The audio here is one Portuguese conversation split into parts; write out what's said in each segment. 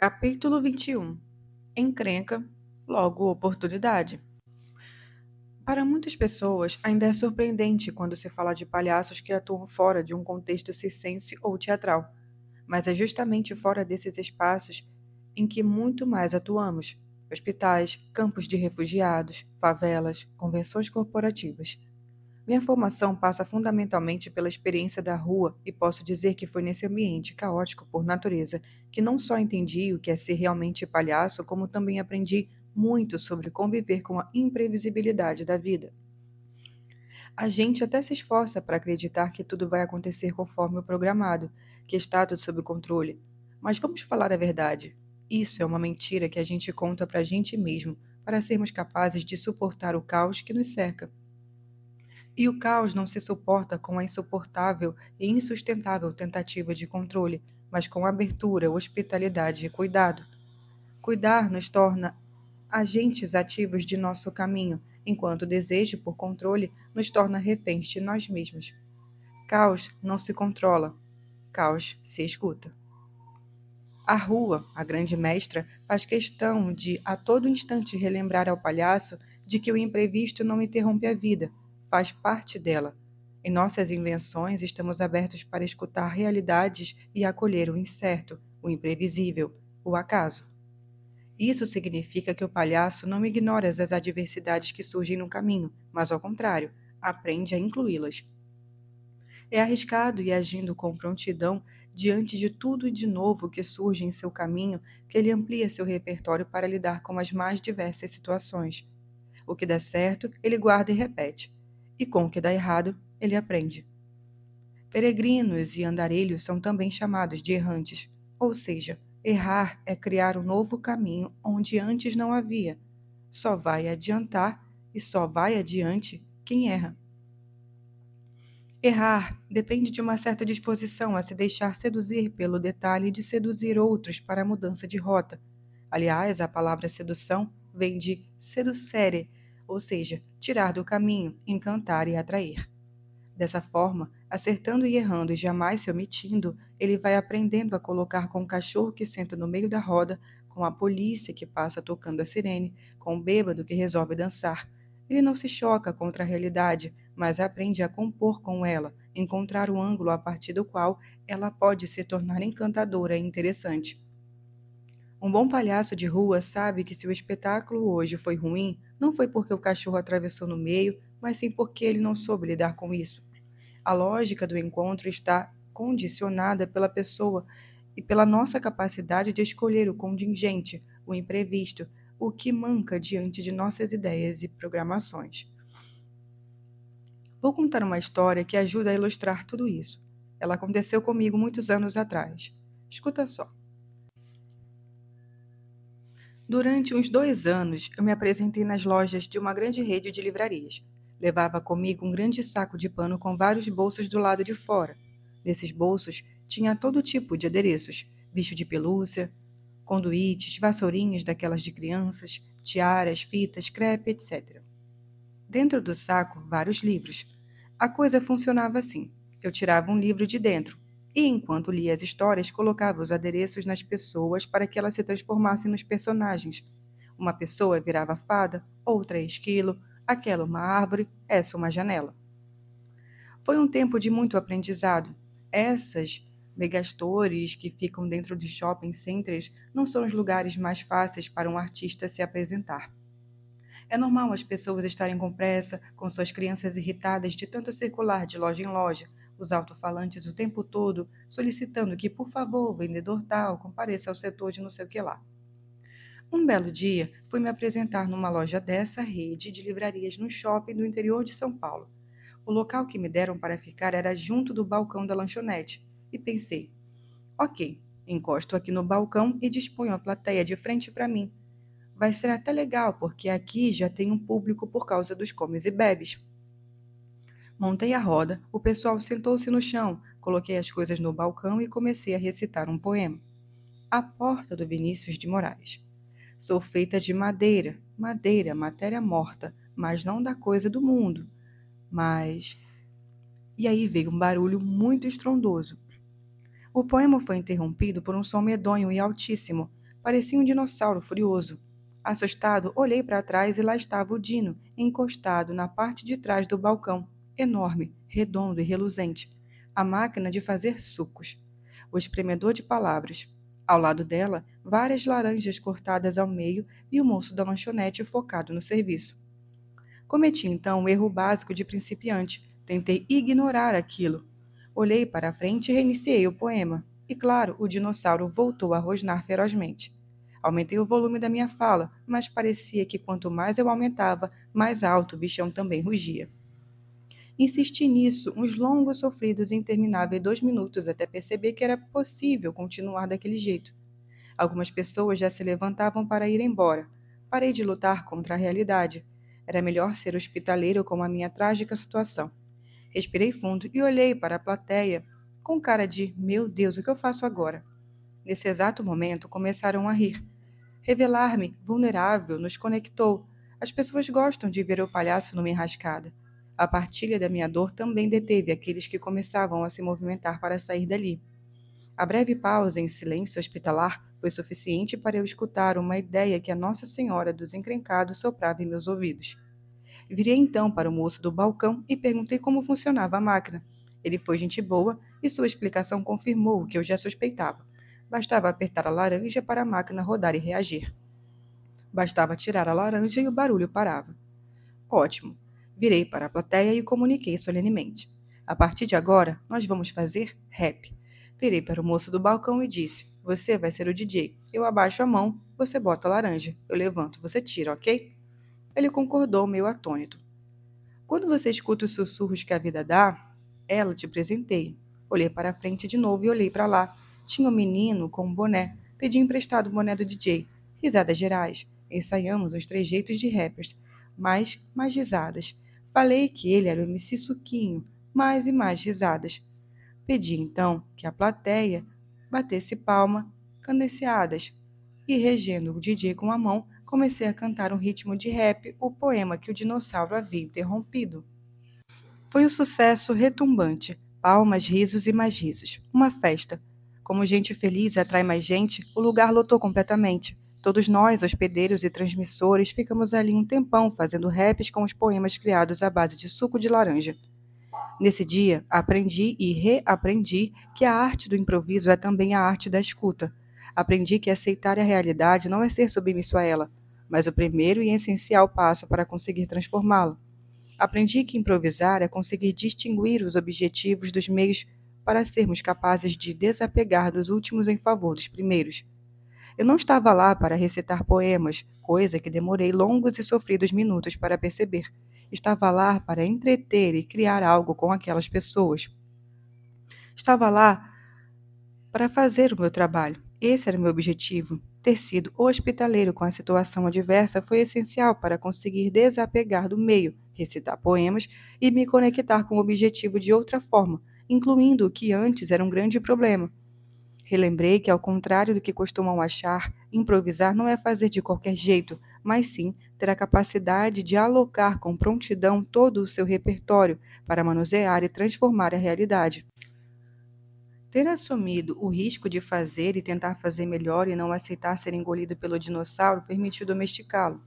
Capítulo 21. Encrenca, logo oportunidade. Para muitas pessoas, ainda é surpreendente quando se fala de palhaços que atuam fora de um contexto circense ou teatral, mas é justamente fora desses espaços em que muito mais atuamos: hospitais, campos de refugiados, favelas, convenções corporativas. Minha formação passa fundamentalmente pela experiência da rua e posso dizer que foi nesse ambiente caótico por natureza que não só entendi o que é ser realmente palhaço, como também aprendi muito sobre conviver com a imprevisibilidade da vida. A gente até se esforça para acreditar que tudo vai acontecer conforme o programado, que está tudo sob controle. Mas vamos falar a verdade. Isso é uma mentira que a gente conta para a gente mesmo, para sermos capazes de suportar o caos que nos cerca. E o caos não se suporta com a insuportável e insustentável tentativa de controle, mas com abertura, hospitalidade e cuidado. Cuidar nos torna agentes ativos de nosso caminho, enquanto o desejo por controle nos torna reféns de nós mesmos. Caos não se controla, caos se escuta. A rua, a grande mestra, faz questão de a todo instante relembrar ao palhaço de que o imprevisto não interrompe a vida, faz parte dela. Em nossas invenções, estamos abertos para escutar realidades e acolher o incerto, o imprevisível, o acaso. Isso significa que o palhaço não ignora as adversidades que surgem no caminho, mas, ao contrário, aprende a incluí-las. É arriscado e agindo com prontidão diante de tudo e de novo que surge em seu caminho que ele amplia seu repertório para lidar com as mais diversas situações. O que dá certo, ele guarda e repete, e com o que dá errado, ele aprende. Peregrinos e andarilhos são também chamados de errantes, ou seja, errar é criar um novo caminho onde antes não havia. Só vai adiantar e só vai adiante quem erra. Errar depende de uma certa disposição a se deixar seduzir pelo detalhe de seduzir outros para a mudança de rota. Aliás, a palavra sedução vem de seducere, ou seja, tirar do caminho, encantar e atrair. Dessa forma, acertando e errando e jamais se omitindo, ele vai aprendendo a colocar com o cachorro que senta no meio da roda, com a polícia que passa tocando a sirene, com o bêbado que resolve dançar. Ele não se choca contra a realidade, mas aprende a compor com ela, encontrar o ângulo a partir do qual ela pode se tornar encantadora e interessante. Um bom palhaço de rua sabe que se o espetáculo hoje foi ruim, não foi porque o cachorro atravessou no meio, mas sim porque ele não soube lidar com isso. A lógica do encontro está condicionada pela pessoa e pela nossa capacidade de escolher o contingente, o imprevisto, o que manca diante de nossas ideias e programações. Vou contar uma história que ajuda a ilustrar tudo isso. Ela aconteceu comigo muitos anos atrás. Escuta só. Durante uns 2 anos, eu me apresentei nas lojas de uma grande rede de livrarias. Levava comigo um grande saco de pano com vários bolsos do lado de fora. Nesses bolsos tinha todo tipo de adereços: bicho de pelúcia, conduítes, vassourinhas daquelas de crianças, tiaras, fitas, crepe, etc. Dentro do saco, vários livros. A coisa funcionava assim: eu tirava um livro de dentro e, enquanto lia as histórias, colocava os adereços nas pessoas para que elas se transformassem nos personagens. Uma pessoa virava fada, outra esquilo, aquela uma árvore, essa uma janela. Foi um tempo de muito aprendizado. Essas megastores que ficam dentro de shopping centers não são os lugares mais fáceis para um artista se apresentar. É normal as pessoas estarem com pressa, com suas crianças irritadas de tanto circular de loja em loja, os alto-falantes o tempo todo solicitando que, por favor, o vendedor tal compareça ao setor de não sei o que lá. Um belo dia, fui me apresentar numa loja dessa rede de livrarias no shopping do interior de São Paulo. O local que me deram para ficar era junto do balcão da lanchonete, e pensei, ok, encosto aqui no balcão e disponho a plateia de frente para mim. Vai ser até legal, porque aqui já tem um público por causa dos comes e bebes. Montei a roda, o pessoal sentou-se no chão, coloquei as coisas no balcão e comecei a recitar um poema. A Porta do Vinícius de Moraes. Sou feita de madeira, madeira, matéria morta, mas não da coisa do mundo. Mas... E aí veio um barulho muito estrondoso. O poema foi interrompido por um som medonho e altíssimo. Parecia um dinossauro furioso. Assustado, olhei para trás e lá estava o Dino, encostado na parte de trás do balcão, enorme, redondo e reluzente. A máquina de fazer sucos. O espremedor de palavras. Ao lado dela, várias laranjas cortadas ao meio e o moço da lanchonete focado no serviço. Cometi então um erro básico de principiante. Tentei ignorar aquilo. Olhei para a frente e reiniciei o poema. E claro, o dinossauro voltou a rosnar ferozmente. Aumentei o volume da minha fala, mas parecia que quanto mais eu aumentava, mais alto o bichão também rugia. Insisti nisso uns longos, sofridos e intermináveis 2 minutos até perceber que era possível continuar daquele jeito. Algumas pessoas já se levantavam para ir embora. Parei de lutar contra a realidade. Era melhor ser hospitaleiro com a minha trágica situação. Respirei fundo e olhei para a plateia com cara de meu Deus, o que eu faço agora? Nesse exato momento, começaram a rir. Revelar-me vulnerável nos conectou. As pessoas gostam de ver o palhaço numa enrascada. A partilha da minha dor também deteve aqueles que começavam a se movimentar para sair dali. A breve pausa em silêncio hospitalar foi suficiente para eu escutar uma ideia que a Nossa Senhora dos Encrencados soprava em meus ouvidos. Virei então para o moço do balcão e perguntei como funcionava a máquina. Ele foi gente boa e sua explicação confirmou o que eu já suspeitava. Bastava apertar a laranja para a máquina rodar e reagir. Bastava tirar a laranja e o barulho parava. Ótimo. Virei para a plateia e comuniquei solenemente. A partir de agora, nós vamos fazer rap. Virei para o moço do balcão e disse: Você vai ser o DJ. Eu abaixo a mão, você bota a laranja. Eu levanto, você tira, ok? Ele concordou, meio atônito. Quando você escuta os sussurros que a vida dá, ela te presenteia. Olhei para a frente de novo e olhei para lá. Tinha um menino com um boné. Pedi emprestado o boné do DJ. Risadas gerais. Ensaiamos os trejeitos de rappers. Mais risadas. Falei que ele era o MC Suquinho. Mais e mais risadas. Pedi então que a plateia batesse palma, cadenciadas. E regendo o DJ com a mão, comecei a cantar um ritmo de rap, o poema que o dinossauro havia interrompido. Foi um sucesso retumbante. Palmas, risos e mais risos. Uma festa. Como gente feliz atrai mais gente, o lugar lotou completamente. Todos nós, hospedeiros e transmissores, ficamos ali um tempão fazendo raps com os poemas criados à base de suco de laranja. Nesse dia, aprendi e reaprendi que a arte do improviso é também a arte da escuta. Aprendi que aceitar a realidade não é ser submisso a ela, mas o primeiro e essencial passo para conseguir transformá-la. Aprendi que improvisar é conseguir distinguir os objetivos dos meios para sermos capazes de desapegar dos últimos em favor dos primeiros. Eu não estava lá para recitar poemas, coisa que demorei longos e sofridos minutos para perceber. Estava lá para entreter e criar algo com aquelas pessoas. Estava lá para fazer o meu trabalho. Esse era o meu objetivo. Ter sido hospitaleiro com a situação adversa foi essencial para conseguir desapegar do meio, recitar poemas e me conectar com o objetivo de outra forma, incluindo o que antes era um grande problema. Relembrei que, ao contrário do que costumam achar, improvisar não é fazer de qualquer jeito, mas sim ter a capacidade de alocar com prontidão todo o seu repertório para manusear e transformar a realidade. Ter assumido o risco de fazer e tentar fazer melhor e não aceitar ser engolido pelo dinossauro permitiu domesticá-lo.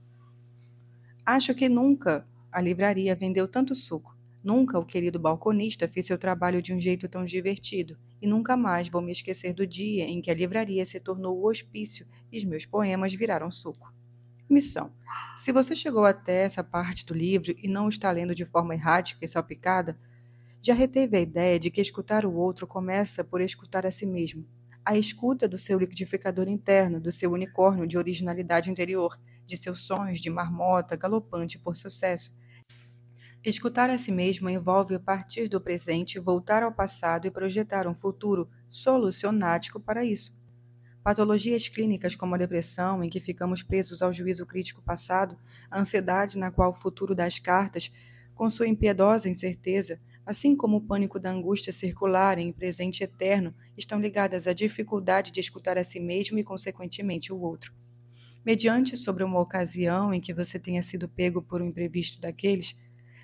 Acho que nunca a livraria vendeu tanto suco. Nunca o querido balconista fez seu trabalho de um jeito tão divertido. E nunca mais vou me esquecer do dia em que a livraria se tornou o hospício e os meus poemas viraram suco. Missão. Se você chegou até essa parte do livro e não está lendo de forma errática e salpicada, já reteve a ideia de que escutar o outro começa por escutar a si mesmo. A escuta do seu liquidificador interno, do seu unicórnio de originalidade interior, de seus sonhos de marmota galopante por sucesso. Escutar a si mesmo envolve partir do presente, voltar ao passado e projetar um futuro solucionático para isso. Patologias clínicas como a depressão, em que ficamos presos ao juízo crítico passado, a ansiedade na qual o futuro das cartas, com sua impiedosa incerteza, assim como o pânico da angústia circular em presente eterno, estão ligadas à dificuldade de escutar a si mesmo e, consequentemente, o outro. Mediante sobre uma ocasião em que você tenha sido pego por um imprevisto daqueles,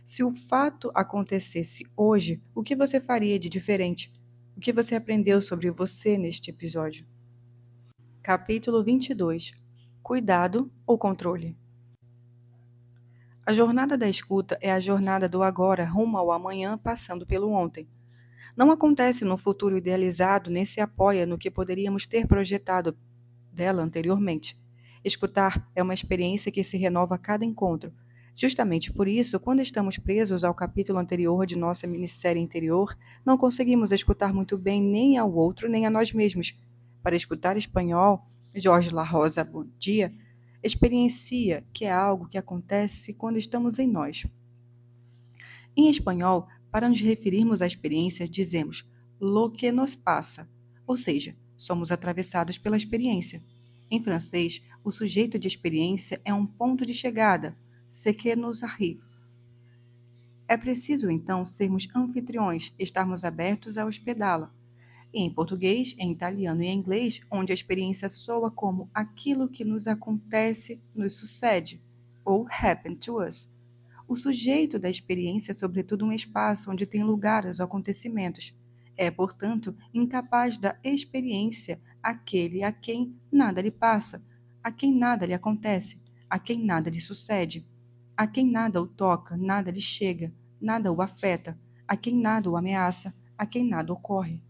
se o fato acontecesse hoje, o que você faria de diferente? O que você aprendeu sobre você neste episódio? Capítulo 22. Cuidado ou controle? A jornada da escuta é a jornada do agora rumo ao amanhã passando pelo ontem. Não acontece no futuro idealizado nem se apoia no que poderíamos ter projetado dela anteriormente. Escutar é uma experiência que se renova a cada encontro. Justamente por isso, quando estamos presos ao capítulo anterior de nossa minissérie interior, não conseguimos escutar muito bem nem ao outro nem a nós mesmos. Para escutar espanhol, Jorge La Rosa Bondia experiencia que é algo que acontece quando estamos em nós. Em espanhol, para nos referirmos à experiência, dizemos lo que nos passa, ou seja, somos atravessados pela experiência. Em francês, o sujeito de experiência é um ponto de chegada, ce que nous arrive. É preciso, então, sermos anfitriões, estarmos abertos a hospedá-la. E em português, em italiano e em inglês, onde a experiência soa como aquilo que nos acontece, nos sucede, ou happen to us. O sujeito da experiência é, sobretudo, um espaço onde tem lugar os acontecimentos. É, portanto, incapaz da experiência aquele a quem nada lhe passa, a quem nada lhe acontece, a quem nada lhe sucede, a quem nada o toca, nada lhe chega, nada o afeta, a quem nada o ameaça, a quem nada ocorre.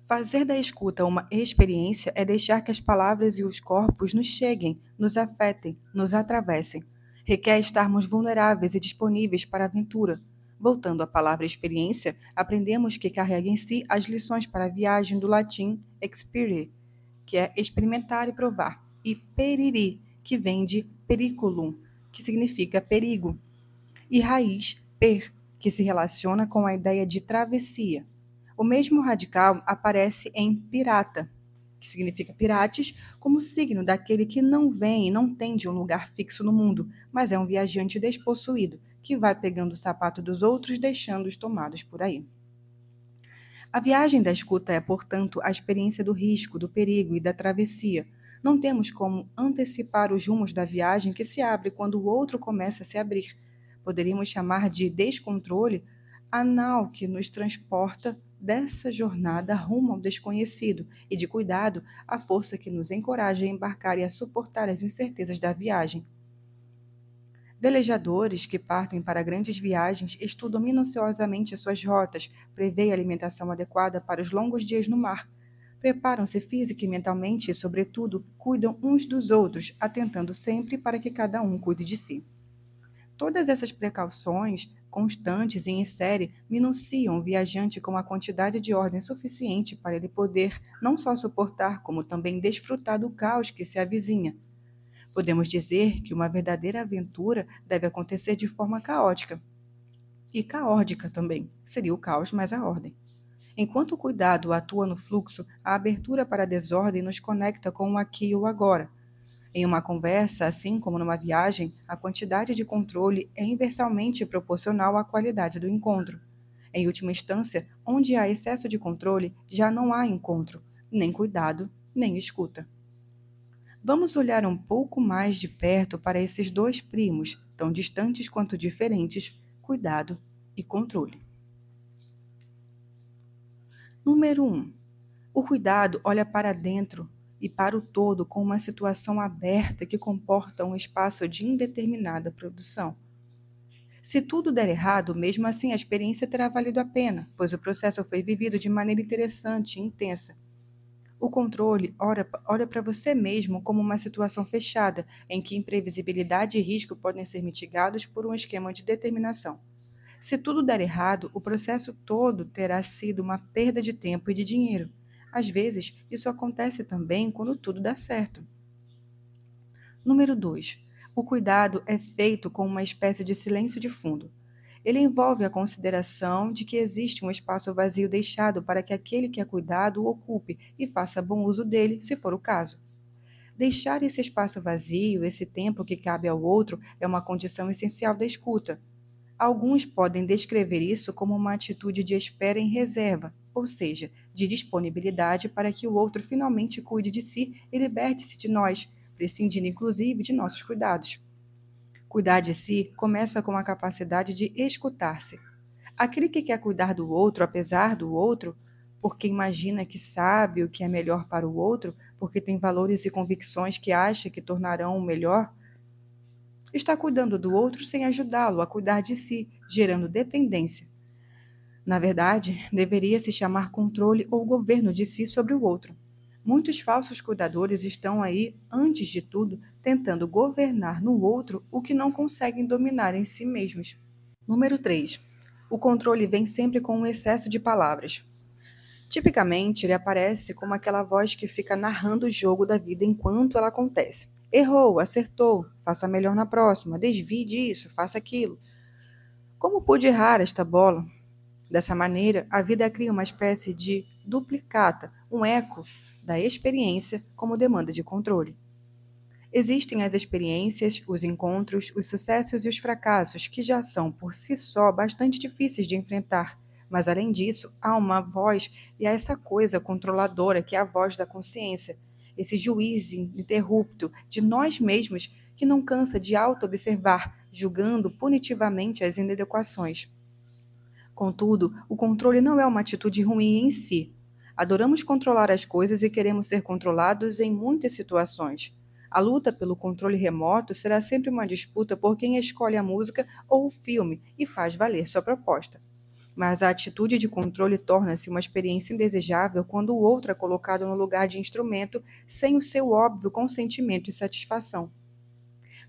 Fazer da escuta uma experiência é deixar que as palavras e os corpos nos cheguem, nos afetem, nos atravessem. Requer estarmos vulneráveis e disponíveis para a aventura. Voltando à palavra experiência, aprendemos que carrega em si as lições para a viagem do latim expere, que é experimentar e provar, e periri, que vem de periculum, que significa perigo, e raiz per, que se relaciona com a ideia de travessia. O mesmo radical aparece em pirata, que significa pirates, como signo daquele que não vem e não tem de um lugar fixo no mundo, mas é um viajante despossuído, que vai pegando o sapato dos outros, deixando-os tomados por aí. A viagem da escuta é, portanto, a experiência do risco, do perigo e da travessia. Não temos como antecipar os rumos da viagem que se abre quando o outro começa a se abrir. Poderíamos chamar de descontrole a nau que nos transporta dessa jornada rumo ao desconhecido, e de cuidado a força que nos encoraja a embarcar e a suportar as incertezas da viagem. Velejadores que partem para grandes viagens estudam minuciosamente suas rotas, prevêem a alimentação adequada para os longos dias no mar, preparam-se física e mentalmente e, sobretudo, cuidam uns dos outros, atentando sempre para que cada um cuide de si. Todas essas precauções, constantes e em série, minuciam o viajante com uma quantidade de ordem suficiente para ele poder não só suportar, como também desfrutar do caos que se avizinha. Podemos dizer que uma verdadeira aventura deve acontecer de forma caótica. E caórdica também, seria o caos mais a ordem. Enquanto o cuidado atua no fluxo, a abertura para a desordem nos conecta com o aqui e o agora. Em uma conversa, assim como numa viagem, a quantidade de controle é inversamente proporcional à qualidade do encontro. Em última instância, onde há excesso de controle, já não há encontro, nem cuidado, nem escuta. Vamos olhar um pouco mais de perto para esses dois primos, tão distantes quanto diferentes, cuidado e controle. Número 1. O cuidado olha para dentro e para o todo com uma situação aberta que comporta um espaço de indeterminada produção. Se tudo der errado, mesmo assim a experiência terá valido a pena, pois o processo foi vivido de maneira interessante e intensa. O controle olha para você mesmo como uma situação fechada, em que imprevisibilidade e risco podem ser mitigados por um esquema de determinação. Se tudo der errado, o processo todo terá sido uma perda de tempo e de dinheiro. Às vezes, isso acontece também quando tudo dá certo. Número 2. O cuidado é feito com uma espécie de silêncio de fundo. Ele envolve a consideração de que existe um espaço vazio deixado para que aquele que é cuidado o ocupe e faça bom uso dele, se for o caso. Deixar esse espaço vazio, esse tempo que cabe ao outro, é uma condição essencial da escuta. Alguns podem descrever isso como uma atitude de espera em reserva, ou seja, de disponibilidade para que o outro finalmente cuide de si e liberte-se de nós, prescindindo inclusive de nossos cuidados. Cuidar de si começa com a capacidade de escutar-se. Aquele que quer cuidar do outro, apesar do outro, porque imagina que sabe o que é melhor para o outro, porque tem valores e convicções que acha que tornarão o melhor, está cuidando do outro sem ajudá-lo a cuidar de si, gerando dependência. Na verdade, deveria se chamar controle ou governo de si sobre o outro. Muitos falsos cuidadores estão aí, antes de tudo, tentando governar no outro o que não conseguem dominar em si mesmos. Número 3. O controle vem sempre com um excesso de palavras. Tipicamente, ele aparece como aquela voz que fica narrando o jogo da vida enquanto ela acontece. Errou, acertou, faça melhor na próxima, desvie disso, faça aquilo. Como pude errar esta bola? Dessa maneira, a vida cria uma espécie de duplicata, um eco da experiência como demanda de controle. Existem as experiências, os encontros, os sucessos e os fracassos, que já são por si só bastante difíceis de enfrentar. Mas, além disso, há uma voz e há essa coisa controladora que é a voz da consciência, esse juiz ininterrupto de nós mesmos que não cansa de auto-observar, julgando punitivamente as inadequações. Contudo, o controle não é uma atitude ruim em si. Adoramos controlar as coisas e queremos ser controlados em muitas situações. A luta pelo controle remoto será sempre uma disputa por quem escolhe a música ou o filme e faz valer sua proposta. Mas a atitude de controle torna-se uma experiência indesejável quando o outro é colocado no lugar de instrumento sem o seu óbvio consentimento e satisfação.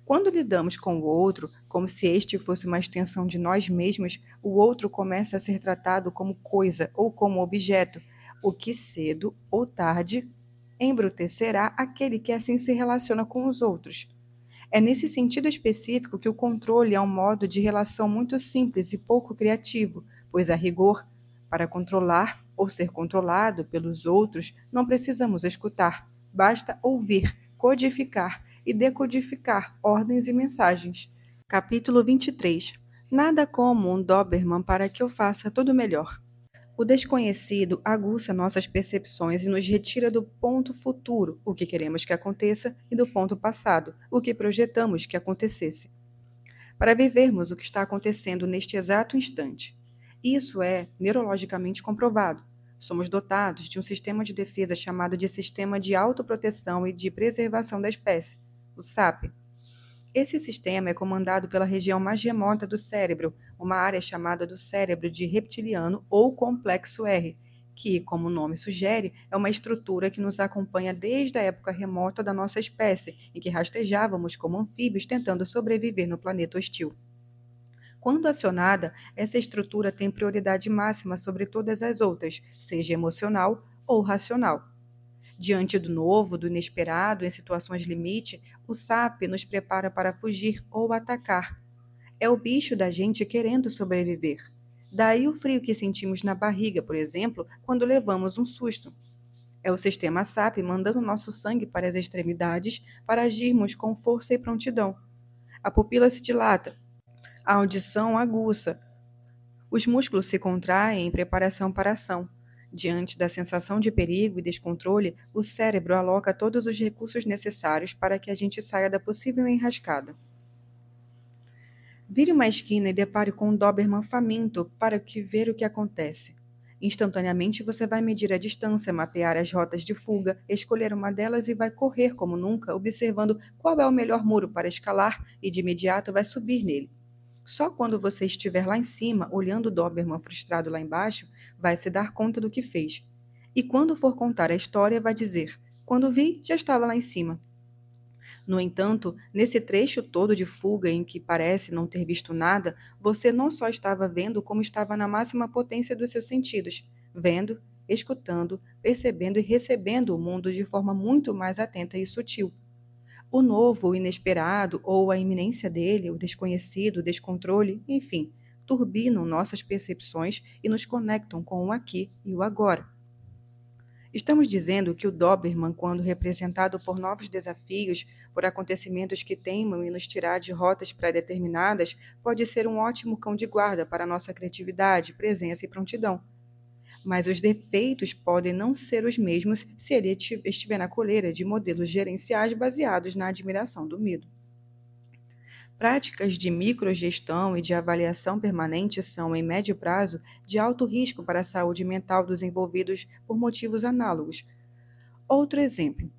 Quando lidamos com o outro, como se este fosse uma extensão de nós mesmos, o outro começa a ser tratado como coisa ou como objeto, o que cedo ou tarde embrutecerá aquele que assim se relaciona com os outros. É nesse sentido específico que o controle é um modo de relação muito simples e pouco criativo, pois, a rigor, para controlar ou ser controlado pelos outros, não precisamos escutar, basta ouvir, codificar e decodificar ordens e mensagens. Capítulo 23. Nada como um Doberman para que eu faça tudo melhor. O desconhecido aguça nossas percepções e nos retira do ponto futuro, o que queremos que aconteça, e do ponto passado, o que projetamos que acontecesse, para vivermos o que está acontecendo neste exato instante. Isso é neurologicamente comprovado. Somos dotados de um sistema de defesa chamado de Sistema de Autoproteção e de Preservação da Espécie, o SAP. Esse sistema é comandado pela região mais remota do cérebro, uma área chamada do cérebro de reptiliano ou complexo R, que, como o nome sugere, é uma estrutura que nos acompanha desde a época remota da nossa espécie, em que rastejávamos como anfíbios tentando sobreviver no planeta hostil. Quando acionada, essa estrutura tem prioridade máxima sobre todas as outras, seja emocional ou racional. Diante do novo, do inesperado, em situações limite, o SAP nos prepara para fugir ou atacar. É o bicho da gente querendo sobreviver. Daí o frio que sentimos na barriga, por exemplo, quando levamos um susto. É o sistema SAP mandando nosso sangue para as extremidades para agirmos com força e prontidão. A pupila se dilata, a audição aguça, os músculos se contraem em preparação para a ação. Diante da sensação de perigo e descontrole, o cérebro aloca todos os recursos necessários para que a gente saia da possível enrascada. Vire uma esquina e depare com um Doberman faminto para ver o que acontece. Instantaneamente você vai medir a distância, mapear as rotas de fuga, escolher uma delas e vai correr como nunca, observando qual é o melhor muro para escalar e de imediato vai subir nele. Só quando você estiver lá em cima, olhando o Doberman frustrado lá embaixo, vai se dar conta do que fez. E quando for contar a história, vai dizer: quando vi, já estava lá em cima. No entanto, nesse trecho todo de fuga em que parece não ter visto nada, você não só estava vendo, como estava na máxima potência dos seus sentidos, vendo, escutando, percebendo e recebendo o mundo de forma muito mais atenta e sutil. O novo, o inesperado, ou a iminência dele, o desconhecido, o descontrole, enfim, turbinam nossas percepções e nos conectam com o aqui e o agora. Estamos dizendo que o Doberman, quando representado por novos desafios, por acontecimentos que teimam em nos tirar de rotas pré-determinadas, pode ser um ótimo cão de guarda para nossa criatividade, presença e prontidão. Mas os defeitos podem não ser os mesmos se ele estiver na coleira de modelos gerenciais baseados na admiração do medo. Práticas de microgestão e de avaliação permanente são, em médio prazo, de alto risco para a saúde mental dos envolvidos por motivos análogos. Outro exemplo: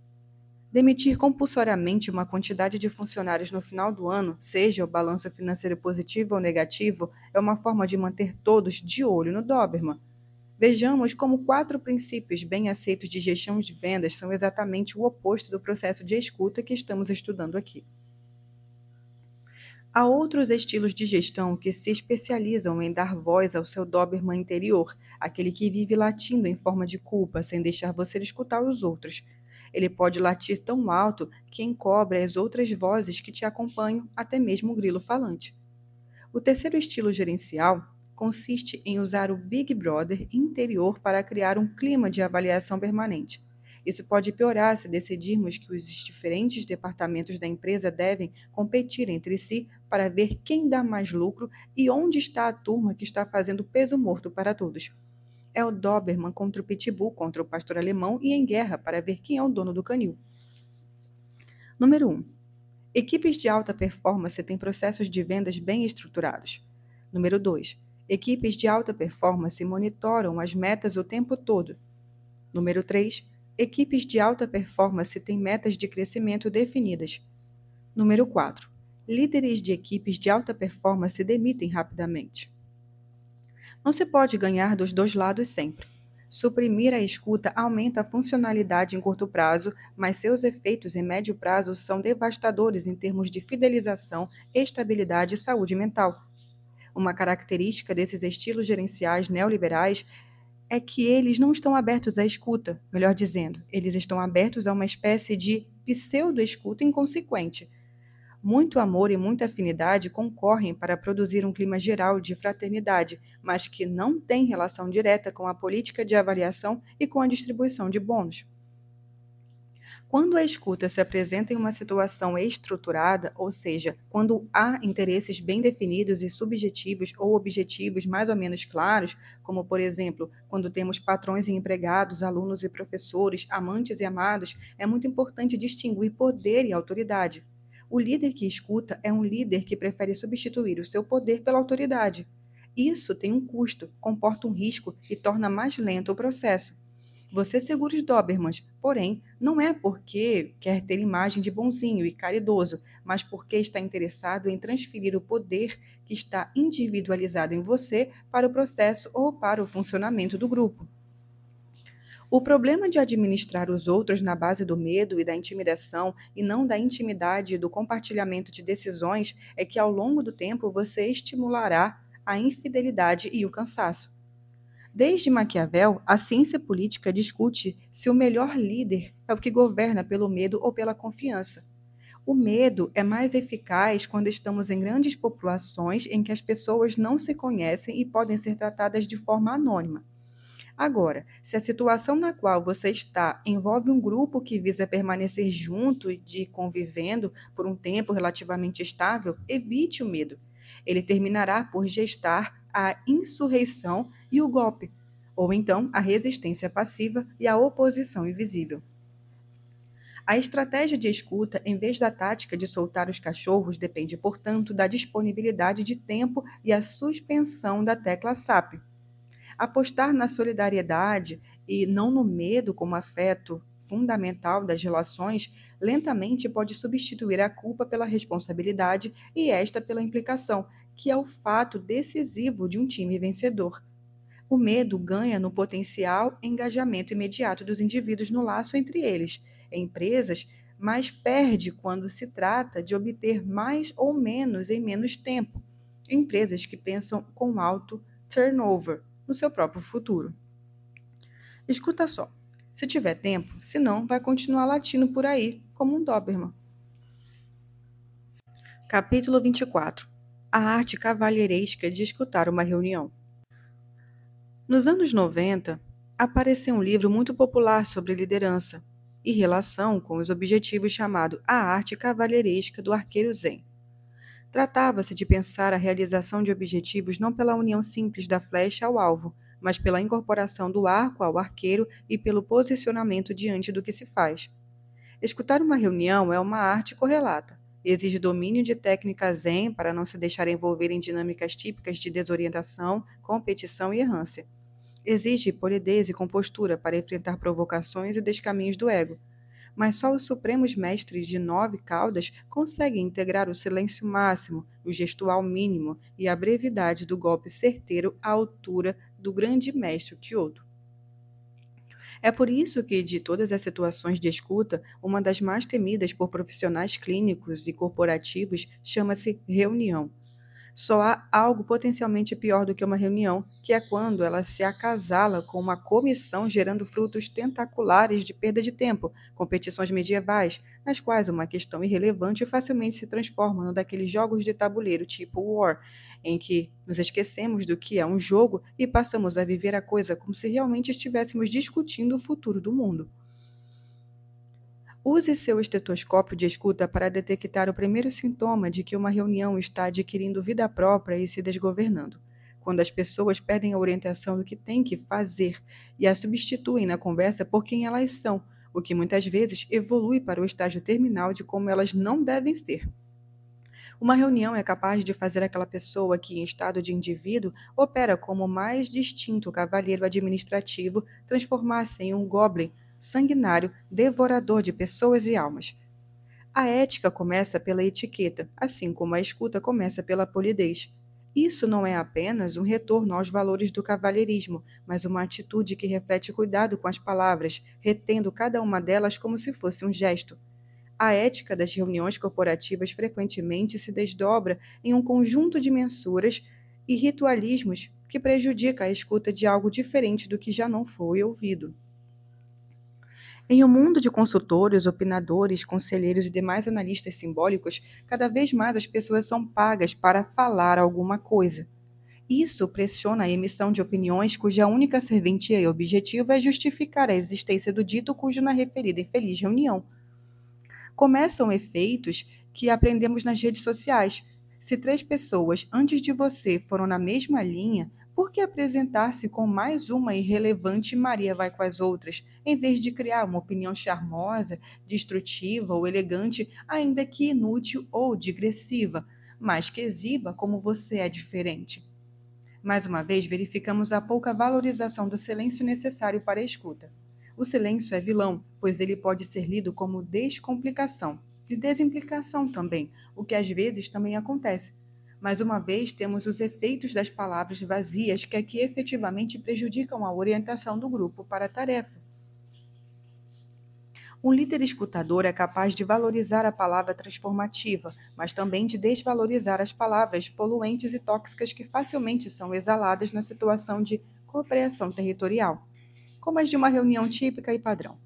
demitir compulsoriamente uma quantidade de funcionários no final do ano, seja o balanço financeiro positivo ou negativo, é uma forma de manter todos de olho no Doberman. Vejamos como 4 princípios bem aceitos de gestão de vendas são exatamente o oposto do processo de escuta que estamos estudando aqui. Há outros estilos de gestão que se especializam em dar voz ao seu Doberman interior, aquele que vive latindo em forma de culpa, sem deixar você escutar os outros. Ele pode latir tão alto que encobre as outras vozes que te acompanham, até mesmo o grilo falante. O terceiro estilo gerencial consiste em usar o Big Brother interior para criar um clima de avaliação permanente. Isso pode piorar se decidirmos que os diferentes departamentos da empresa devem competir entre si para ver quem dá mais lucro e onde está a turma que está fazendo peso morto para todos. É o Doberman contra o Pitbull contra o pastor alemão e em guerra para ver quem é o dono do canil. Número 1. Equipes de alta performance têm processos de vendas bem estruturados. Número 2. Equipes de alta performance monitoram as metas o tempo todo. Número 3. Equipes de alta performance têm metas de crescimento definidas. Número 4. Líderes de equipes de alta performance demitem rapidamente. Não se pode ganhar dos dois lados sempre. Suprimir a escuta aumenta a funcionalidade em curto prazo, mas seus efeitos em médio prazo são devastadores em termos de fidelização, estabilidade e saúde mental. Uma característica desses estilos gerenciais neoliberais é que eles não estão abertos à escuta, melhor dizendo, eles estão abertos a uma espécie de pseudo-escuta inconsequente. Muito amor e muita afinidade concorrem para produzir um clima geral de fraternidade, mas que não tem relação direta com a política de avaliação e com a distribuição de bônus. Quando a escuta se apresenta em uma situação estruturada, ou seja, quando há interesses bem definidos e subjetivos ou objetivos mais ou menos claros, como, por exemplo, quando temos patrões e empregados, alunos e professores, amantes e amados, é muito importante distinguir poder e autoridade. O líder que escuta é um líder que prefere substituir o seu poder pela autoridade. Isso tem um custo, comporta um risco e torna mais lento o processo. Você segura os Dobermans, porém, não é porque quer ter imagem de bonzinho e caridoso, mas porque está interessado em transferir o poder que está individualizado em você para o processo ou para o funcionamento do grupo. O problema de administrar os outros na base do medo e da intimidação e não da intimidade e do compartilhamento de decisões é que ao longo do tempo você estimulará a infidelidade e o cansaço. Desde Maquiavel, a ciência política discute se o melhor líder é o que governa pelo medo ou pela confiança. O medo é mais eficaz quando estamos em grandes populações em que as pessoas não se conhecem e podem ser tratadas de forma anônima. Agora, se a situação na qual você está envolve um grupo que visa permanecer junto e de convivendo por um tempo relativamente estável, evite o medo. Ele terminará por gestar a insurreição e o golpe, ou então a resistência passiva e a oposição invisível. A estratégia de escuta, em vez da tática de soltar os cachorros, depende, portanto, da disponibilidade de tempo e a suspensão da tecla SAP. Apostar na solidariedade e não no medo como afeto fundamental das relações, lentamente pode substituir a culpa pela responsabilidade e esta pela implicação, que é o fato decisivo de um time vencedor. O medo ganha no potencial engajamento imediato dos indivíduos no laço entre eles, empresas, mas perde quando se trata de obter mais ou menos em menos tempo. Empresas que pensam com alto turnover no seu próprio futuro. Escuta só. Se tiver tempo, senão vai continuar latindo por aí, como um Doberman. Capítulo 24. A arte cavalheiresca de escutar uma reunião. Nos anos 90, apareceu um livro muito popular sobre liderança e relação com os objetivos chamado A Arte Cavalheiresca do Arqueiro Zen. Tratava-se de pensar a realização de objetivos não pela união simples da flecha ao alvo, mas pela incorporação do arco ao arqueiro e pelo posicionamento diante do que se faz. Escutar uma reunião é uma arte correlata. Exige domínio de técnicas Zen para não se deixar envolver em dinâmicas típicas de desorientação, competição e errância. Exige polidez e compostura para enfrentar provocações e descaminhos do ego. Mas só os supremos mestres de 9 caudas conseguem integrar o silêncio máximo, o gestual mínimo e a brevidade do golpe certeiro à altura do grande mestre Kyoto. É por isso que, de todas as situações de escuta, uma das mais temidas por profissionais clínicos e corporativos chama-se reunião. Só há algo potencialmente pior do que uma reunião, que é quando ela se acasala com uma comissão gerando frutos tentaculares de perda de tempo, competições medievais, nas quais uma questão irrelevante facilmente se transforma num daqueles jogos de tabuleiro tipo War, em que nos esquecemos do que é um jogo e passamos a viver a coisa como se realmente estivéssemos discutindo o futuro do mundo. Use seu estetoscópio de escuta para detectar o primeiro sintoma de que uma reunião está adquirindo vida própria e se desgovernando. Quando as pessoas perdem a orientação do que têm que fazer e a substituem na conversa por quem elas são, o que muitas vezes evolui para o estágio terminal de como elas não devem ser. Uma reunião é capaz de fazer aquela pessoa que, em estado de indivíduo, opera como o mais distinto cavalheiro administrativo, transformar-se em um goblin sanguinário, devorador de pessoas e almas. A ética começa pela etiqueta, assim como a escuta começa pela polidez. Isso não é apenas um retorno aos valores do cavalheirismo, mas uma atitude que reflete cuidado com as palavras, retendo cada uma delas como se fosse um gesto. A ética das reuniões corporativas frequentemente se desdobra em um conjunto de mensuras e ritualismos que prejudica a escuta de algo diferente do que já não foi ouvido. Em um mundo de consultores, opinadores, conselheiros e demais analistas simbólicos, cada vez mais as pessoas são pagas para falar alguma coisa. Isso pressiona a emissão de opiniões cuja única serventia e objetivo é justificar a existência do dito cujo na referida infeliz reunião. Começam efeitos que aprendemos nas redes sociais. Se 3 pessoas antes de você foram na mesma linha, por que apresentar-se com mais uma irrelevante Maria vai com as outras, em vez de criar uma opinião charmosa, destrutiva ou elegante, ainda que inútil ou digressiva, mas que exiba como você é diferente? Mais uma vez, verificamos a pouca valorização do silêncio necessário para a escuta. O silêncio é vilão, pois ele pode ser lido como descomplicação e desimplicação também, o que às vezes também acontece. Mais uma vez, temos os efeitos das palavras vazias que aqui efetivamente prejudicam a orientação do grupo para a tarefa. Um líder escutador é capaz de valorizar a palavra transformativa, mas também de desvalorizar as palavras poluentes e tóxicas que facilmente são exaladas na situação de cooperação territorial, como as de uma reunião típica e padrão.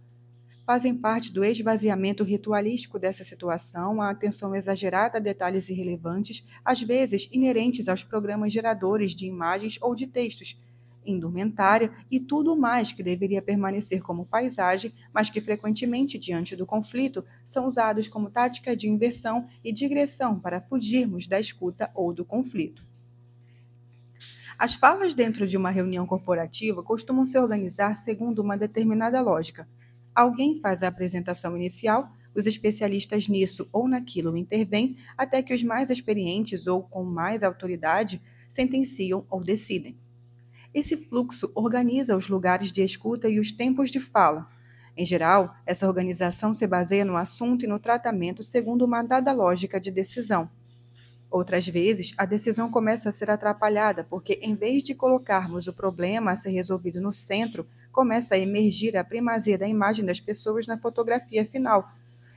Fazem parte do esvaziamento ritualístico dessa situação a atenção exagerada a detalhes irrelevantes, às vezes inerentes aos programas geradores de imagens ou de textos, indumentária e tudo mais que deveria permanecer como paisagem, mas que frequentemente, diante do conflito, são usados como tática de inversão e digressão para fugirmos da escuta ou do conflito. As falas dentro de uma reunião corporativa costumam se organizar segundo uma determinada lógica. Alguém faz a apresentação inicial, os especialistas nisso ou naquilo intervêm, até que os mais experientes ou com mais autoridade sentenciam ou decidem. Esse fluxo organiza os lugares de escuta e os tempos de fala. Em geral, essa organização se baseia no assunto e no tratamento segundo uma dada lógica de decisão. Outras vezes, a decisão começa a ser atrapalhada porque, em vez de colocarmos o problema a ser resolvido no centro, começa a emergir a primazia da imagem das pessoas na fotografia final.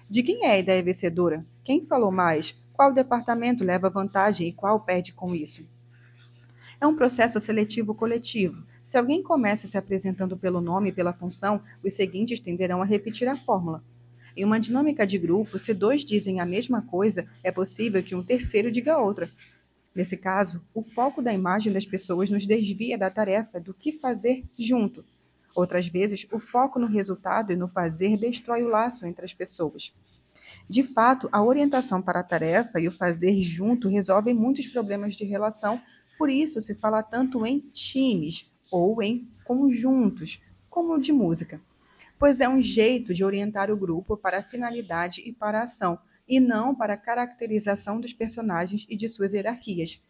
De quem é a ideia vencedora? Quem falou mais? Qual departamento leva vantagem e qual perde com isso? É um processo seletivo coletivo. Se alguém começa se apresentando pelo nome e pela função, os seguintes tenderão a repetir a fórmula. Em uma dinâmica de grupo, se 2 dizem a mesma coisa, é possível que um terceiro diga outra. Nesse caso, o foco da imagem das pessoas nos desvia da tarefa do que fazer junto. Outras vezes, o foco no resultado e no fazer destrói o laço entre as pessoas. De fato, a orientação para a tarefa e o fazer junto resolvem muitos problemas de relação, por isso se fala tanto em times ou em conjuntos, como de música, pois é um jeito de orientar o grupo para a finalidade e para a ação, e não para a caracterização dos personagens e de suas hierarquias.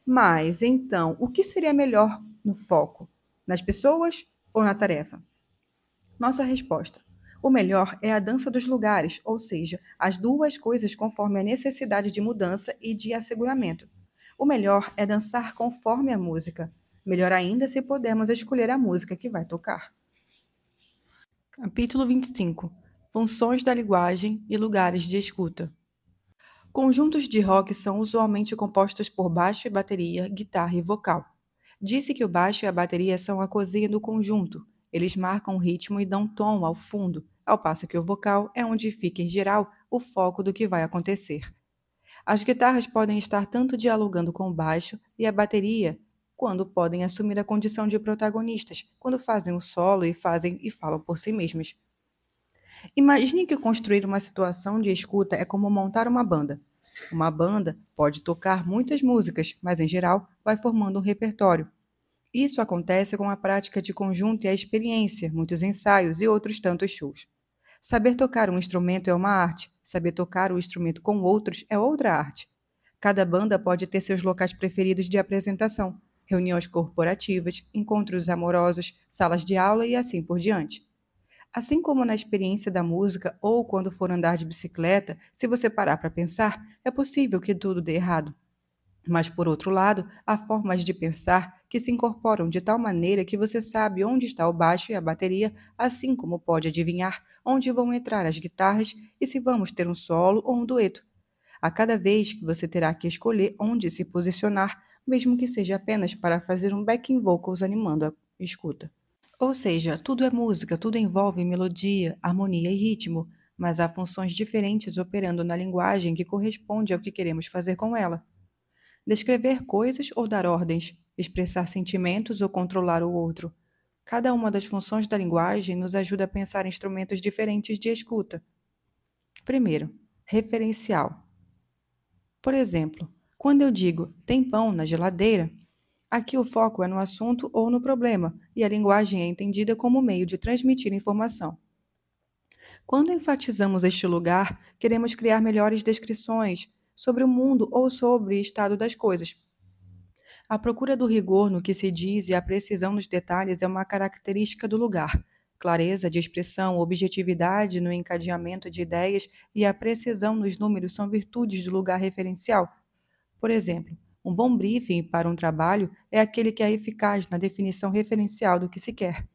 Mas, então, o que seria melhor no foco? Nas pessoas ou na tarefa? Nossa resposta: o melhor é a dança dos lugares, ou seja, as duas coisas conforme a necessidade de mudança e de asseguramento. O melhor é dançar conforme a música. Melhor ainda se pudermos escolher a música que vai tocar. Capítulo 25: Funções da linguagem e lugares de escuta. Conjuntos de rock são usualmente compostos por baixo e bateria, guitarra e vocal. Disse que o baixo e a bateria são a cozinha do conjunto. Eles marcam o ritmo e dão tom ao fundo, ao passo que o vocal é onde fica, em geral, o foco do que vai acontecer. As guitarras podem estar tanto dialogando com o baixo e a bateria, quando podem assumir a condição de protagonistas, quando fazem o solo e falam por si mesmos. Imagine que construir uma situação de escuta é como montar uma banda. Uma banda pode tocar muitas músicas, mas em geral vai formando um repertório. Isso acontece com a prática de conjunto e a experiência, muitos ensaios e outros tantos shows. Saber tocar um instrumento é uma arte, saber tocar o instrumento com outros é outra arte. Cada banda pode ter seus locais preferidos de apresentação, reuniões corporativas, encontros amorosos, salas de aula e assim por diante. Assim como na experiência da música ou quando for andar de bicicleta, se você parar para pensar, é possível que tudo dê errado. Mas, por outro lado, há formas de pensar que se incorporam de tal maneira que você sabe onde está o baixo e a bateria, assim como pode adivinhar onde vão entrar as guitarras e se vamos ter um solo ou um dueto. A cada vez que você terá que escolher onde se posicionar, mesmo que seja apenas para fazer um backing vocals animando a escuta. Ou seja, tudo é música, tudo envolve melodia, harmonia e ritmo, mas há funções diferentes operando na linguagem que corresponde ao que queremos fazer com ela. Descrever coisas ou dar ordens, expressar sentimentos ou controlar o outro. Cada uma das funções da linguagem nos ajuda a pensar em instrumentos diferentes de escuta. Primeiro, referencial. Por exemplo, quando eu digo tem pão na geladeira, aqui o foco é no assunto ou no problema, e a linguagem é entendida como meio de transmitir informação. Quando enfatizamos este lugar, queremos criar melhores descrições sobre o mundo ou sobre o estado das coisas. A procura do rigor no que se diz e a precisão nos detalhes é uma característica do lugar. Clareza de expressão, objetividade no encadeamento de ideias e a precisão nos números são virtudes do lugar referencial. Por exemplo, um bom briefing para um trabalho é aquele que é eficaz na definição referencial do que se quer.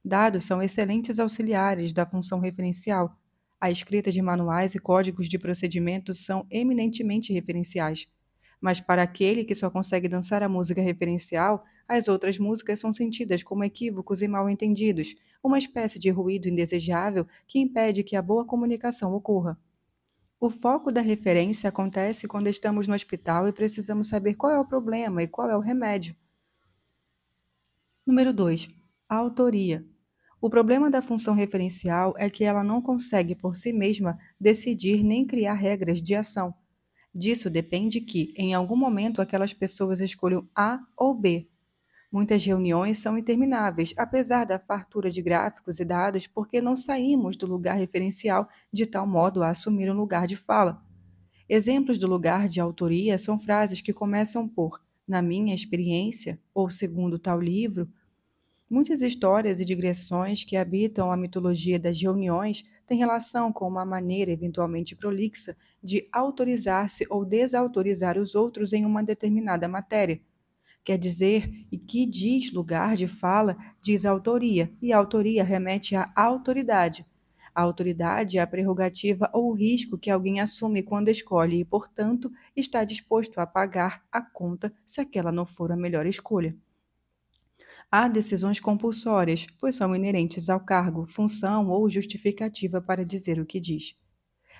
Dados são excelentes auxiliares da função referencial. A escrita de manuais e códigos de procedimento são eminentemente referenciais. Mas para aquele que só consegue dançar a música referencial, as outras músicas são sentidas como equívocos e mal entendidos, uma espécie de ruído indesejável que impede que a boa comunicação ocorra. O foco da referência acontece quando estamos no hospital e precisamos saber qual é o problema e qual é o remédio. Número 2. A autoria. O problema da função referencial é que ela não consegue por si mesma decidir nem criar regras de ação. Disso depende que, em algum momento, aquelas pessoas escolham A ou B. Muitas reuniões são intermináveis, apesar da fartura de gráficos e dados, porque não saímos do lugar referencial de tal modo a assumir um lugar de fala. Exemplos do lugar de autoria são frases que começam por na minha experiência ou segundo tal livro. Muitas histórias e digressões que habitam a mitologia das reuniões têm relação com uma maneira eventualmente prolixa de autorizar-se ou desautorizar os outros em uma determinada matéria. Quer dizer, e que diz lugar de fala, diz autoria, e a autoria remete à autoridade. A autoridade é a prerrogativa ou o risco que alguém assume quando escolhe e, portanto, está disposto a pagar a conta se aquela não for a melhor escolha. Há decisões compulsórias, pois são inerentes ao cargo, função ou justificativa para dizer o que diz.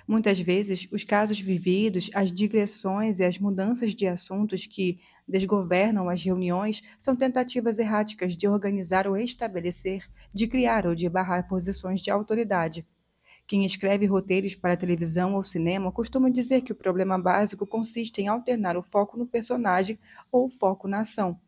Muitas vezes, os casos vividos, as digressões e as mudanças de assuntos que desgovernam as reuniões são tentativas erráticas de organizar ou estabelecer, de criar ou de barrar posições de autoridade. Quem escreve roteiros para televisão ou cinema costuma dizer que o problema básico consiste em alternar o foco no personagem ou o foco na ação.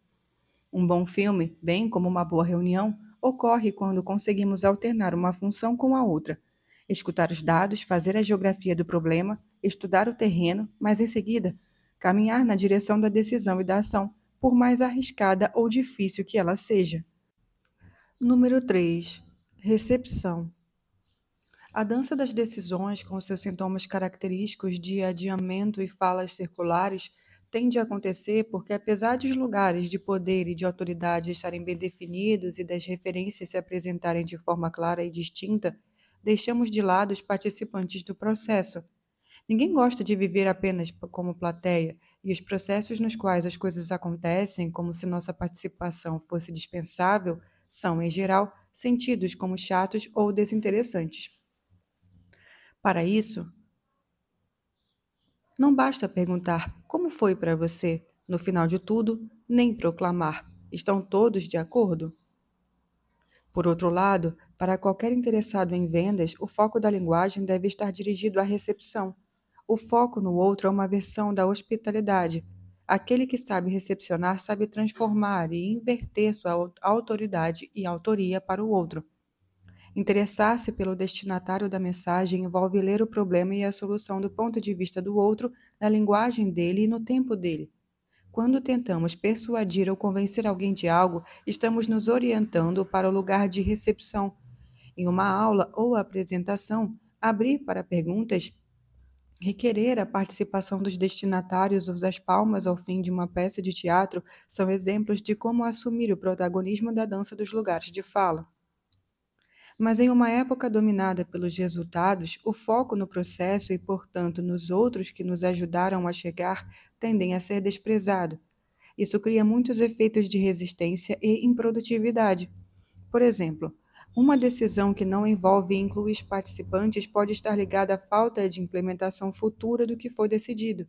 Um bom filme, bem como uma boa reunião, ocorre quando conseguimos alternar uma função com a outra. escutar os dados, fazer a geografia do problema, estudar o terreno, mas em seguida, caminhar na direção da decisão e da ação, por mais arriscada ou difícil que ela seja. Número 3. Recepção. A dança das decisões, com seus sintomas característicos de adiamento e falas circulares, tende a acontecer porque, apesar de os lugares de poder e de autoridade estarem bem definidos e das referências se apresentarem de forma clara e distinta, deixamos de lado os participantes do processo. Ninguém gosta de viver apenas como plateia, e os processos nos quais as coisas acontecem, como se nossa participação fosse dispensável, são, em geral, sentidos como chatos ou desinteressantes. Para isso, não basta perguntar como foi para você, no final de tudo, nem proclamar. Estão todos de acordo? Por outro lado, para qualquer interessado em vendas, o foco da linguagem deve estar dirigido à recepção. O foco no outro é uma versão da hospitalidade. Aquele que sabe recepcionar sabe transformar e inverter sua autoridade e autoria para o outro. Interessar-se pelo destinatário da mensagem envolve ler o problema e a solução do ponto de vista do outro, na linguagem dele e no tempo dele. Quando tentamos persuadir ou convencer alguém de algo, estamos nos orientando para o lugar de recepção. Em uma aula ou apresentação, abrir para perguntas, requerer a participação dos destinatários ou das palmas ao fim de uma peça de teatro são exemplos de como assumir o protagonismo da dança dos lugares de fala. Mas em uma época dominada pelos resultados, o foco no processo e, portanto, nos outros que nos ajudaram a chegar tendem a ser desprezado. Isso cria muitos efeitos de resistência e improdutividade. Por exemplo, uma decisão que não envolve e inclui os participantes pode estar ligada à falta de implementação futura do que foi decidido.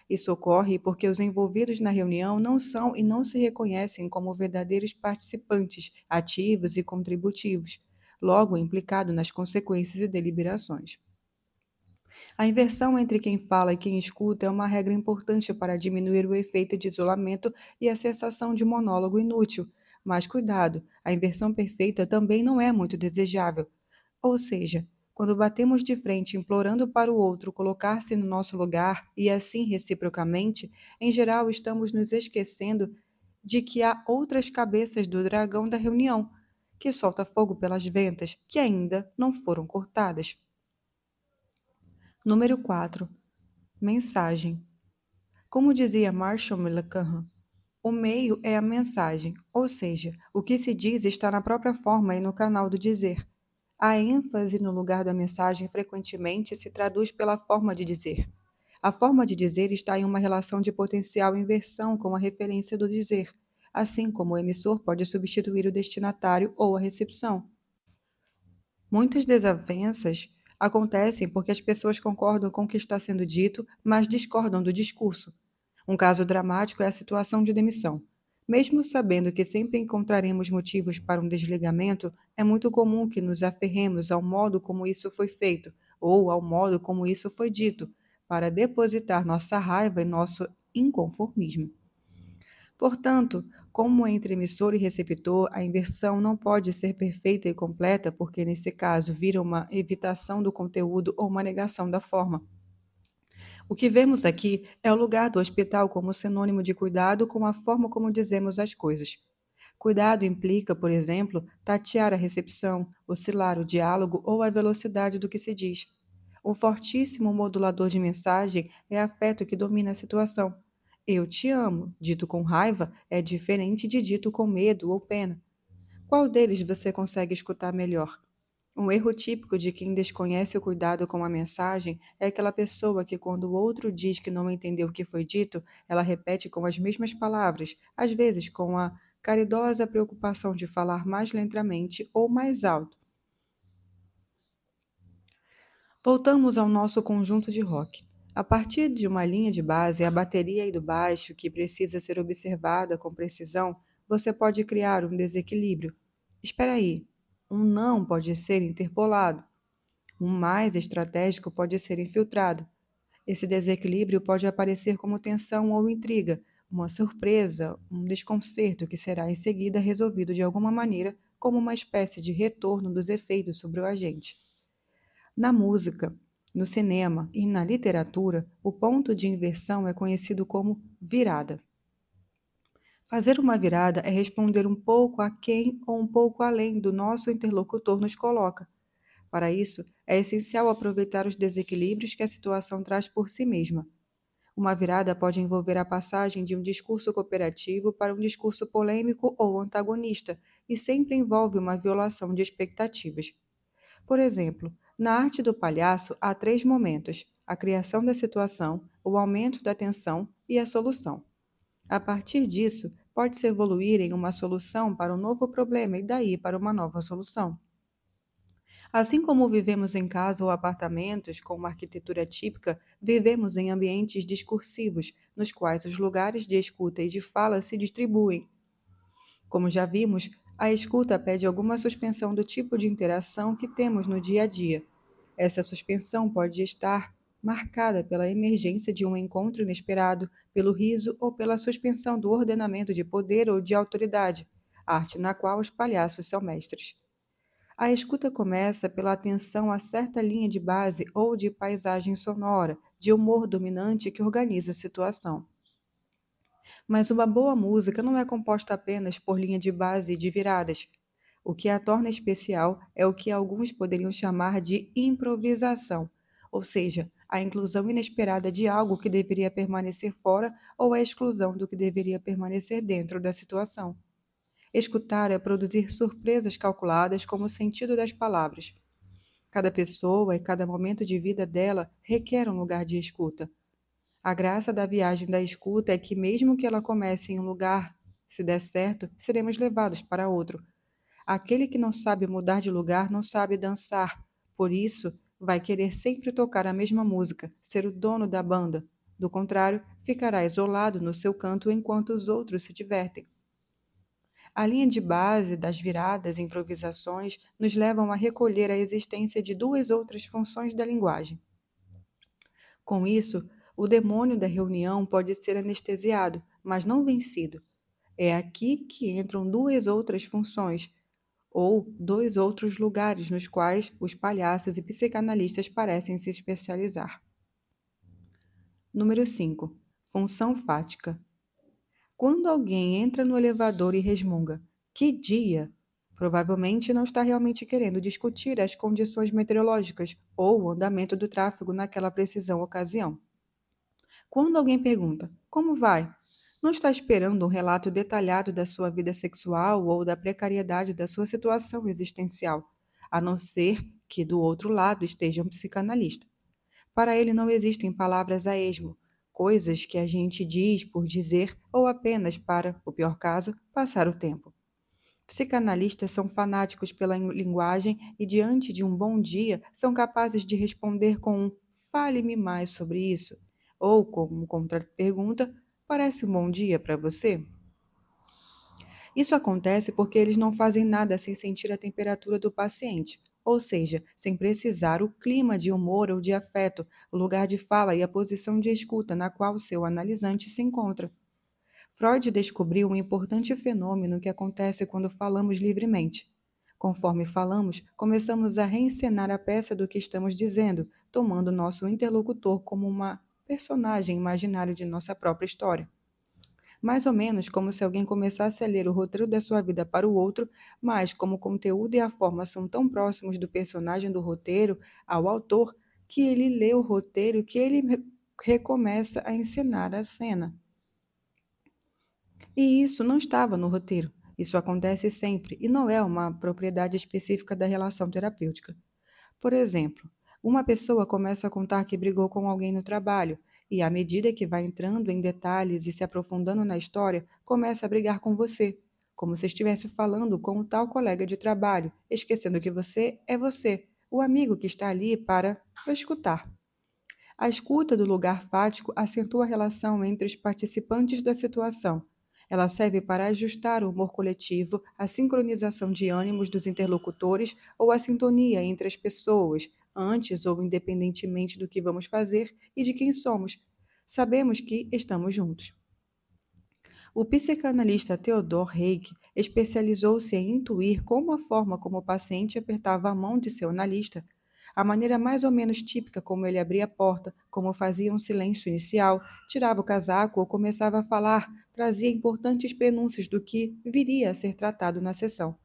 Isso ocorre porque os envolvidos na reunião não são e não se reconhecem como verdadeiros participantes ativos e contributivos, logo implicado nas consequências e deliberações. A inversão entre quem fala e quem escuta é uma regra importante para diminuir o efeito de isolamento e a sensação de monólogo inútil. Mas cuidado, a inversão perfeita também não é muito desejável. Ou seja, quando batemos de frente implorando para o outro colocar-se no nosso lugar e assim reciprocamente, em geral estamos nos esquecendo de que há outras cabeças do dragão da reunião, que solta fogo pelas ventas que ainda não foram cortadas. Número 4. Mensagem. Como dizia Marshall McLuhan, o meio é a mensagem, ou seja, o que se diz está na própria forma e no canal do dizer. A ênfase no lugar da mensagem frequentemente se traduz pela forma de dizer. A forma de dizer está em uma relação de potencial inversão com a referência do dizer, assim como o emissor pode substituir o destinatário ou a recepção. Muitas desavenças acontecem porque as pessoas concordam com o que está sendo dito, mas discordam do discurso. Um caso dramático é a situação de demissão. Mesmo sabendo que sempre encontraremos motivos para um desligamento, é muito comum que nos aferremos ao modo como isso foi feito, ou ao modo como isso foi dito, para depositar nossa raiva e nosso inconformismo. Portanto, como entre emissor e receptor, a inversão não pode ser perfeita e completa, porque nesse caso vira uma evitação do conteúdo ou uma negação da forma. O que vemos aqui é o lugar do hospital como sinônimo de cuidado com a forma como dizemos as coisas. Cuidado implica, por exemplo, tatear a recepção, oscilar o diálogo ou a velocidade do que se diz. Um fortíssimo modulador de mensagem é afeto que domina a situação. Eu te amo, dito com raiva, é diferente de dito com medo ou pena. Qual deles você consegue escutar melhor? Um erro típico de quem desconhece o cuidado com a mensagem é aquela pessoa que, quando o outro diz que não entendeu o que foi dito, ela repete com as mesmas palavras, às vezes com a caridosa preocupação de falar mais lentamente ou mais alto. Voltamos ao nosso conjunto de rock. A partir de uma linha de base, a bateria e do baixo, que precisa ser observada com precisão, você pode criar um desequilíbrio. Espera aí, um não pode ser interpolado. Um mais estratégico pode ser infiltrado. Esse desequilíbrio pode aparecer como tensão ou intriga, uma surpresa, um desconcerto que será em seguida resolvido de alguma maneira como uma espécie de retorno dos efeitos sobre o agente. Na música, no cinema e na literatura, o ponto de inversão é conhecido como virada. Fazer uma virada é responder um pouco aquém ou um pouco além do nosso interlocutor nos coloca. Para isso, é essencial aproveitar os desequilíbrios que a situação traz por si mesma. Uma virada pode envolver a passagem de um discurso cooperativo para um discurso polêmico ou antagonista, e sempre envolve uma violação de expectativas. Por exemplo, na arte do palhaço há três momentos: a criação da situação, o aumento da tensão e a solução. A partir disso, pode-se evoluir em uma solução para um novo problema e daí para uma nova solução. Assim como vivemos em casa ou apartamentos com uma arquitetura típica, vivemos em ambientes discursivos, nos quais os lugares de escuta e de fala se distribuem. Como já vimos, a escuta pede alguma suspensão do tipo de interação que temos no dia a dia. Essa suspensão pode estar marcada pela emergência de um encontro inesperado, pelo riso ou pela suspensão do ordenamento de poder ou de autoridade, arte na qual os palhaços são mestres. A escuta começa pela atenção a certa linha de base ou de paisagem sonora, de humor dominante que organiza a situação. Mas uma boa música não é composta apenas por linha de base e de viradas. O que a torna especial é o que alguns poderiam chamar de improvisação, ou seja, a inclusão inesperada de algo que deveria permanecer fora ou a exclusão do que deveria permanecer dentro da situação. Escutar é produzir surpresas calculadas como o sentido das palavras. Cada pessoa e cada momento de vida dela requer um lugar de escuta. A graça da viagem da escuta é que, mesmo que ela comece em um lugar, se der certo, seremos levados para outro. Aquele que não sabe mudar de lugar não sabe dançar, por isso, vai querer sempre tocar a mesma música, ser o dono da banda. Do contrário, ficará isolado no seu canto enquanto os outros se divertem. A linha de base das viradas e improvisações nos levam a recolher a existência de duas outras funções da linguagem. Com isso, o demônio da reunião pode ser anestesiado, mas não vencido. É aqui que entram duas outras funções, ou dois outros lugares nos quais os palhaços e psicanalistas parecem se especializar. Número 5. Função fática. Quando alguém entra no elevador e resmunga, que dia? Provavelmente não está realmente querendo discutir as condições meteorológicas ou o andamento do tráfego naquela precisão ocasião. Quando alguém pergunta, como vai? Não está esperando um relato detalhado da sua vida sexual ou da precariedade da sua situação existencial, a não ser que do outro lado esteja um psicanalista. Para ele não existem palavras a esmo, coisas que a gente diz por dizer ou apenas para, o pior caso, passar o tempo. Psicanalistas são fanáticos pela linguagem e, diante de um bom dia, são capazes de responder com um fale-me mais sobre isso, ou como contra-pergunta, parece um bom dia para você? Isso acontece porque eles não fazem nada sem sentir a temperatura do paciente, ou seja, sem precisar o clima de humor ou de afeto, o lugar de fala e a posição de escuta na qual seu analisante se encontra. Freud descobriu um importante fenômeno que acontece quando falamos livremente. Conforme falamos, começamos a reencenar a peça do que estamos dizendo, tomando nosso interlocutor como uma personagem imaginário de nossa própria história. Mais ou menos como se alguém começasse a ler o roteiro da sua vida para o outro, mas como o conteúdo e a forma são tão próximos do personagem do roteiro ao autor, que ele lê o roteiro que ele recomeça a encenar a cena. E isso não estava no roteiro. Isso acontece sempre e não é uma propriedade específica da relação terapêutica. Por exemplo, uma pessoa começa a contar que brigou com alguém no trabalho e, à medida que vai entrando em detalhes e se aprofundando na história, começa a brigar com você, como se estivesse falando com o tal colega de trabalho, esquecendo que você, o amigo que está ali para escutar. A escuta do lugar fático acentua a relação entre os participantes da situação. Ela serve para ajustar o humor coletivo, a sincronização de ânimos dos interlocutores ou a sintonia entre as pessoas, antes ou independentemente do que vamos fazer e de quem somos. Sabemos que estamos juntos. O psicanalista Theodor Reik especializou-se em intuir como a forma como o paciente apertava a mão de seu analista A maneira mais ou menos típica como ele abria a porta, como fazia um silêncio inicial, tirava o casaco ou começava a falar, trazia importantes prenúncios do que viria a ser tratado na sessão.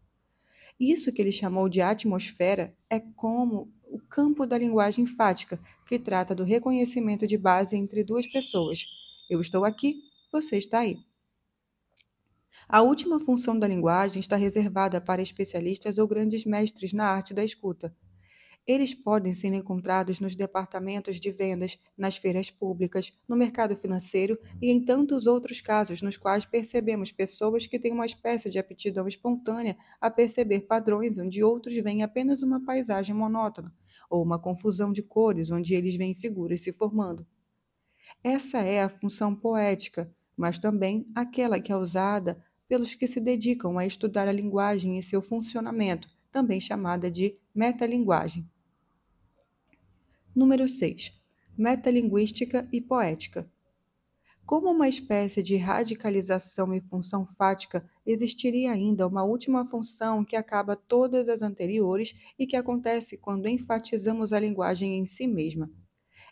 Isso que ele chamou de atmosfera é como o campo da linguagem enfática, que trata do reconhecimento de base entre duas pessoas. Eu estou aqui, você está aí. A última função da linguagem está reservada para especialistas ou grandes mestres na arte da escuta. Eles podem ser encontrados nos departamentos de vendas, nas feiras públicas, no mercado financeiro e em tantos outros casos nos quais percebemos pessoas que têm uma espécie de aptidão espontânea a perceber padrões onde outros veem apenas uma paisagem monótona, ou uma confusão de cores onde eles veem figuras se formando. Essa é a função poética, mas também aquela que é usada pelos que se dedicam a estudar a linguagem e seu funcionamento, também chamada de metalinguagem. Número 6. Metalinguística e poética. Como uma espécie de radicalização e função fática, existiria ainda uma última função que acaba todas as anteriores e que acontece quando enfatizamos a linguagem em si mesma.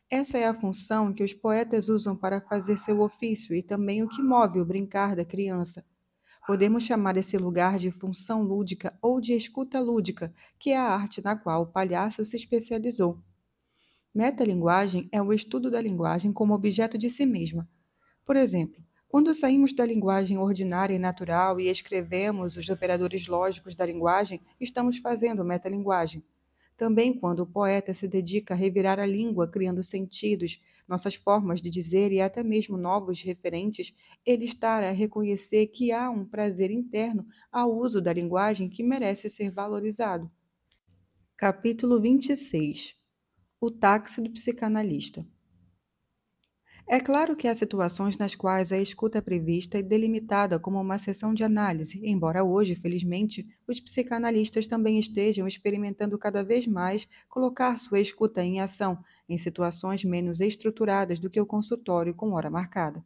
Essa é a função que os poetas usam para fazer seu ofício e também o que move o brincar da criança. Podemos chamar esse lugar de função lúdica ou de escuta lúdica, que é a arte na qual o palhaço se especializou. Metalinguagem é o estudo da linguagem como objeto de si mesma. Por exemplo, quando saímos da linguagem ordinária e natural e escrevemos os operadores lógicos da linguagem, estamos fazendo metalinguagem. Também quando o poeta se dedica a revirar a língua, criando sentidos, nossas formas de dizer e até mesmo novos referentes, ele está a reconhecer que há um prazer interno ao uso da linguagem que merece ser valorizado. Capítulo 26. O táxi do psicanalista. É claro que há situações nas quais a escuta é prevista e delimitada como uma sessão de análise, embora hoje, felizmente, os psicanalistas também estejam experimentando cada vez mais colocar sua escuta em ação, em situações menos estruturadas do que o consultório com hora marcada.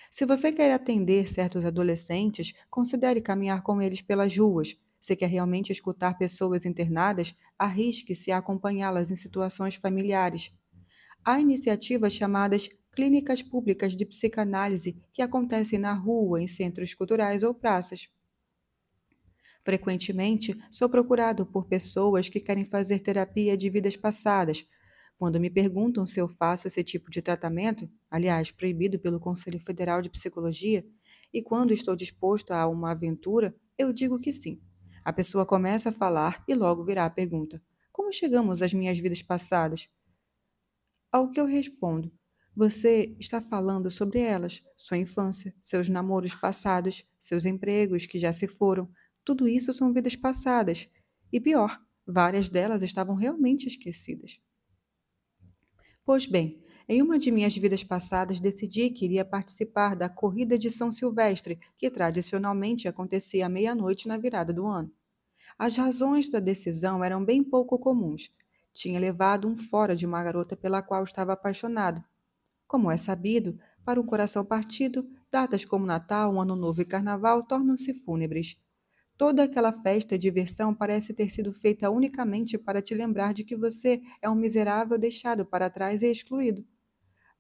Se você quer atender certos adolescentes, considere caminhar com eles pelas ruas. Se quer realmente escutar pessoas internadas, arrisque-se a acompanhá-las em situações familiares. Há iniciativas chamadas clínicas públicas de psicanálise que acontecem na rua, em centros culturais ou praças. Frequentemente, sou procurado por pessoas que querem fazer terapia de vidas passadas. Quando me perguntam se eu faço esse tipo de tratamento, aliás, proibido pelo Conselho Federal de Psicologia, e quando estou disposto a uma aventura, eu digo que sim. A pessoa começa a falar e logo virá a pergunta: como chegamos às minhas vidas passadas? Ao que eu respondo: você está falando sobre elas, sua infância, seus namoros passados, seus empregos que já se foram. Tudo isso são vidas passadas. E pior, várias delas estavam realmente esquecidas. Pois bem, em uma de minhas vidas passadas decidi que iria participar da Corrida de São Silvestre, que tradicionalmente acontecia à meia-noite na virada do ano. As razões da decisão eram bem pouco comuns. Tinha levado um fora de uma garota pela qual estava apaixonado. Como é sabido, para um coração partido, datas como Natal, Ano Novo e Carnaval tornam-se fúnebres. Toda aquela festa e diversão parece ter sido feita unicamente para te lembrar de que você é um miserável deixado para trás e excluído.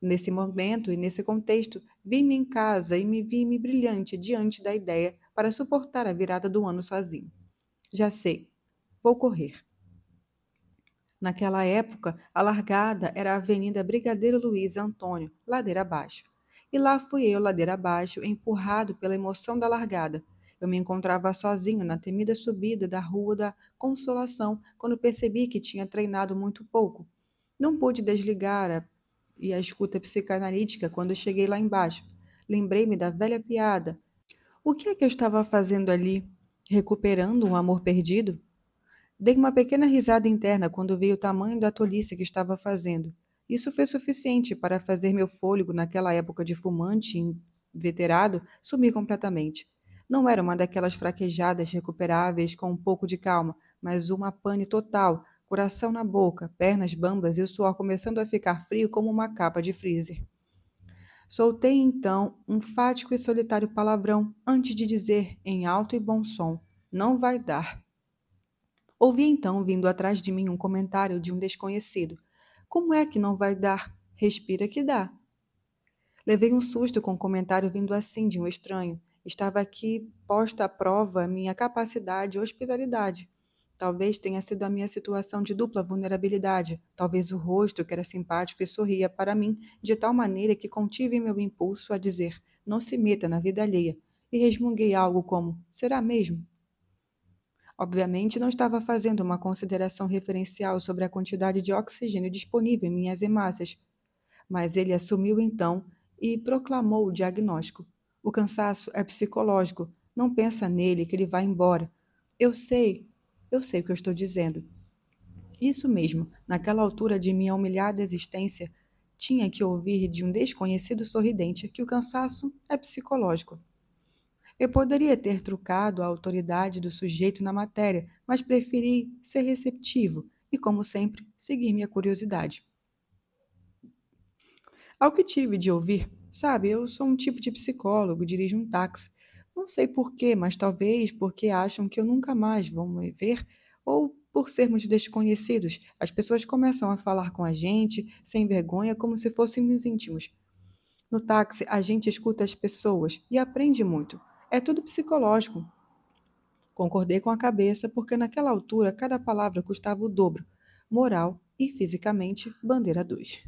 Nesse momento e nesse contexto, vi-me em casa e me vi-me brilhante diante da ideia para suportar a virada do ano sozinho. Já sei, vou correr. Naquela época, a largada era a Avenida Brigadeiro Luiz Antônio, ladeira abaixo. E lá fui eu, ladeira abaixo, empurrado pela emoção da largada. Eu me encontrava sozinho na temida subida da Rua da Consolação, quando percebi que tinha treinado muito pouco. Não pude desligar e a escuta psicanalítica quando cheguei lá embaixo. Lembrei-me da velha piada. O que é que eu estava fazendo ali? Recuperando um amor perdido? Dei uma pequena risada interna quando vi o tamanho da tolice que estava fazendo. Isso foi suficiente para fazer meu fôlego, naquela época de fumante inveterado, sumir completamente. Não era uma daquelas fraquejadas recuperáveis com um pouco de calma, mas uma pane total, coração na boca, pernas bambas e o suor começando a ficar frio como uma capa de freezer. Soltei então um fático e solitário palavrão antes de dizer, em alto e bom som: não vai dar. Ouvi então, vindo atrás de mim, um comentário de um desconhecido. Como é que não vai dar? Respira que dá. Levei um susto com o comentário vindo assim de um estranho. Estava aqui posta à prova a minha capacidade e hospitalidade. Talvez tenha sido a minha situação de dupla vulnerabilidade, talvez o rosto que era simpático e sorria para mim de tal maneira que contive meu impulso a dizer: não se meta na vida alheia, e resmunguei algo como: será mesmo? Obviamente, não estava fazendo uma consideração referencial sobre a quantidade de oxigênio disponível em minhas hemácias, mas ele assumiu então e proclamou o diagnóstico. O cansaço é psicológico. Não pensa nele que ele vai embora. Eu sei, eu sei o que eu estou dizendo. Isso mesmo, naquela altura de minha humilhada existência, tinha que ouvir de um desconhecido sorridente que o cansaço é psicológico. Eu poderia ter trucado a autoridade do sujeito na matéria, mas preferi ser receptivo e, como sempre, seguir minha curiosidade. Ao que tive de ouvir, sabe, eu sou um tipo de psicólogo, dirijo um táxi. Não sei por quê, mas talvez porque acham que eu nunca mais vou me ver, ou por sermos desconhecidos, as pessoas começam a falar com a gente, sem vergonha, como se fôssemos íntimos. No táxi, a gente escuta as pessoas e aprende muito. É tudo psicológico. Concordei com a cabeça, porque naquela altura cada palavra custava o dobro. Moral e fisicamente, bandeira 2.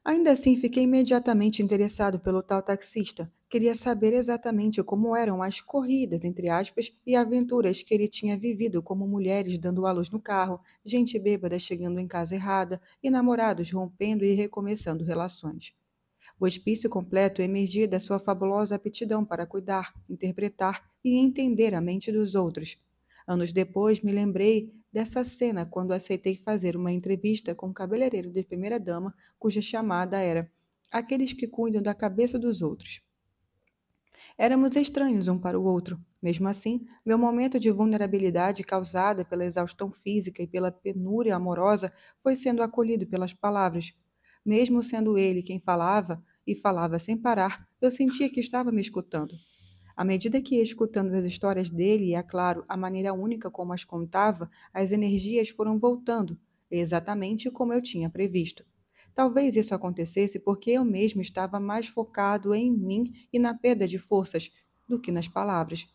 Ainda assim, fiquei imediatamente interessado pelo tal taxista. Queria saber exatamente como eram as corridas, entre aspas, e aventuras que ele tinha vivido, como mulheres dando à luz no carro, gente bêbada chegando em casa errada e namorados rompendo e recomeçando relações. O hospício completo emergia da sua fabulosa aptidão para cuidar, interpretar e entender a mente dos outros. Anos depois, me lembrei dessa cena quando aceitei fazer uma entrevista com o cabeleireiro de primeira-dama, cuja chamada era Aqueles que cuidam da cabeça dos outros. Éramos estranhos um para o outro. Mesmo assim, meu momento de vulnerabilidade causada pela exaustão física e pela penúria amorosa foi sendo acolhido pelas palavras. Mesmo sendo ele quem falava, e falava sem parar, eu sentia que estava me escutando. À medida que ia escutando as histórias dele e, é claro, a maneira única como as contava, as energias foram voltando, exatamente como eu tinha previsto. Talvez isso acontecesse porque eu mesmo estava mais focado em mim e na perda de forças do que nas palavras.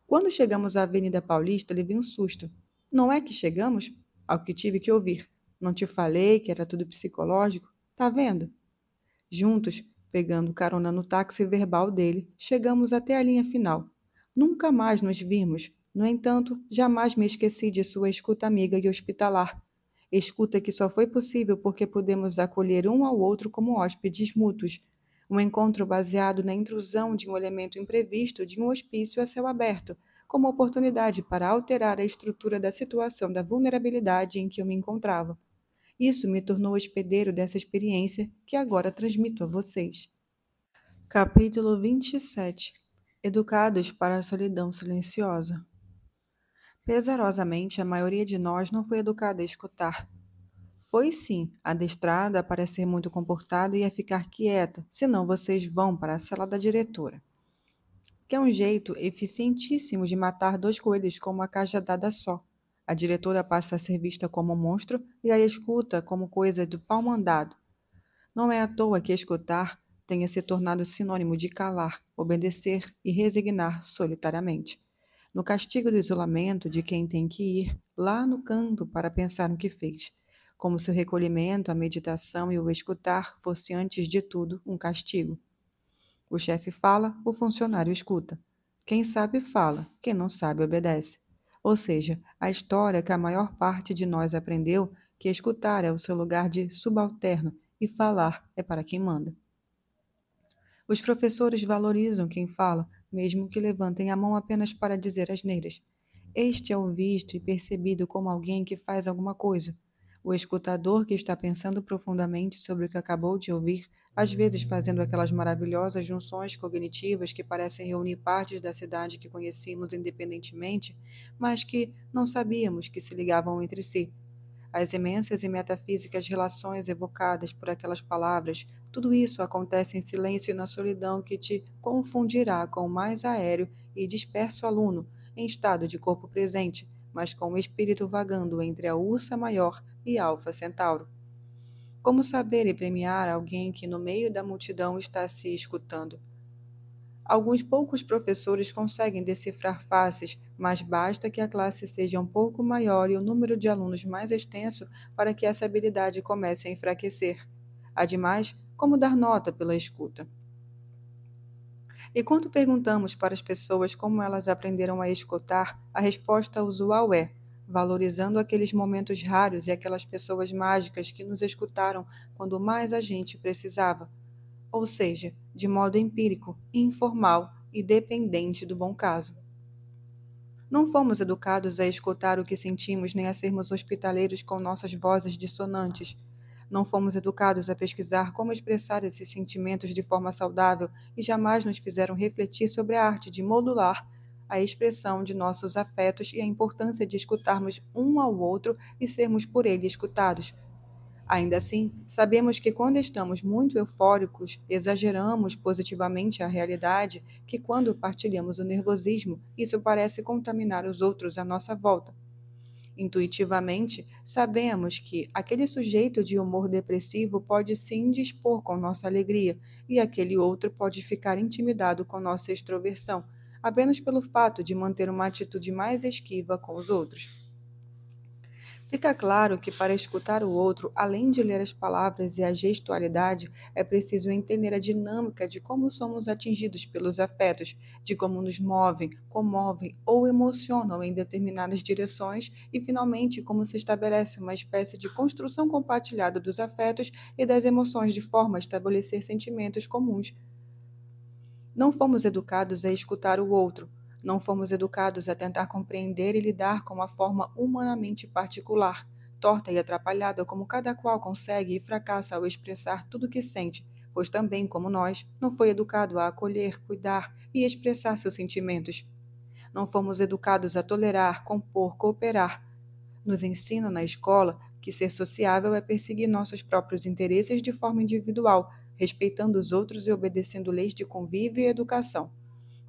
Quando chegamos à Avenida Paulista, levei um susto. Não é que chegamos? Ao que tive que ouvir. Não te falei que era tudo psicológico? Tá vendo? Juntos, pegando carona no táxi verbal dele, chegamos até a linha final. Nunca mais nos vimos. No entanto, jamais me esqueci de sua escuta amiga e hospitalar. Escuta que só foi possível porque pudemos acolher um ao outro como hóspedes mútuos. Um encontro baseado na intrusão de um elemento imprevisto de um hospício a céu aberto, como oportunidade para alterar a estrutura da situação da vulnerabilidade em que eu me encontrava. Isso me tornou hospedeiro dessa experiência que agora transmito a vocês. Capítulo 27. Educados para a solidão silenciosa. Pesarosamente, a maioria de nós não foi educada a escutar. Foi sim, adestrada para ser muito comportada e a ficar quieta, senão vocês vão para a sala da diretora. Que é um jeito eficientíssimo de matar dois coelhos com uma cajadada só. A diretora passa a ser vista como um monstro e a escuta como coisa do pau mandado. Não é à toa que escutar tenha se tornado sinônimo de calar, obedecer e resignar solitariamente. No castigo do isolamento de quem tem que ir lá no canto para pensar no que fez, como se o recolhimento, a meditação e o escutar fosse antes de tudo um castigo. O chefe fala, o funcionário escuta. Quem sabe fala, quem não sabe obedece. Ou seja, a história que a maior parte de nós aprendeu que escutar é o seu lugar de subalterno e falar é para quem manda. Os professores valorizam quem fala, mesmo que levantem a mão apenas para dizer asneiras. Este é o visto e percebido como alguém que faz alguma coisa. O escutador que está pensando profundamente sobre o que acabou de ouvir, às vezes fazendo aquelas maravilhosas junções cognitivas que parecem reunir partes da cidade que conhecíamos independentemente, mas que não sabíamos que se ligavam entre si. As imensas e metafísicas relações evocadas por aquelas palavras, tudo isso acontece em silêncio e na solidão que te confundirá com o mais aéreo e disperso aluno, em estado de corpo presente, mas com o espírito vagando entre a Ursa Maior e Alfa Centauro. Como saber e premiar alguém que no meio da multidão está se escutando? Alguns poucos professores conseguem decifrar faces, mas basta que a classe seja um pouco maior e o número de alunos mais extenso para que essa habilidade comece a enfraquecer. Ademais, como dar nota pela escuta? E quando perguntamos para as pessoas como elas aprenderam a escutar, a resposta usual é: valorizando aqueles momentos raros e aquelas pessoas mágicas que nos escutaram quando mais a gente precisava. Ou seja, de modo empírico, informal e dependente do bom caso. Não fomos educados a escutar o que sentimos nem a sermos hospitaleiros com nossas vozes dissonantes. Não fomos educados a pesquisar como expressar esses sentimentos de forma saudável e jamais nos fizeram refletir sobre a arte de modular a expressão de nossos afetos e a importância de escutarmos um ao outro e sermos por ele escutados. Ainda assim, sabemos que quando estamos muito eufóricos, exageramos positivamente a realidade, que quando partilhamos o nervosismo, isso parece contaminar os outros à nossa volta. Intuitivamente, sabemos que aquele sujeito de humor depressivo pode se indispor com nossa alegria e aquele outro pode ficar intimidado com nossa extroversão, apenas pelo fato de manter uma atitude mais esquiva com os outros. Fica claro que para escutar o outro, além de ler as palavras e a gestualidade, é preciso entender a dinâmica de como somos atingidos pelos afetos, de como nos movem, comovem ou emocionam em determinadas direções e, finalmente, como se estabelece uma espécie de construção compartilhada dos afetos e das emoções de forma a estabelecer sentimentos comuns. Não fomos educados a escutar o outro. Não fomos educados a tentar compreender e lidar com uma forma humanamente particular, torta e atrapalhada como cada qual consegue e fracassa ao expressar tudo o que sente, pois também, como nós, não foi educado a acolher, cuidar e expressar seus sentimentos. Não fomos educados a tolerar, compor, cooperar. Nos ensinam na escola que ser sociável é perseguir nossos próprios interesses de forma individual, respeitando os outros e obedecendo leis de convívio e educação.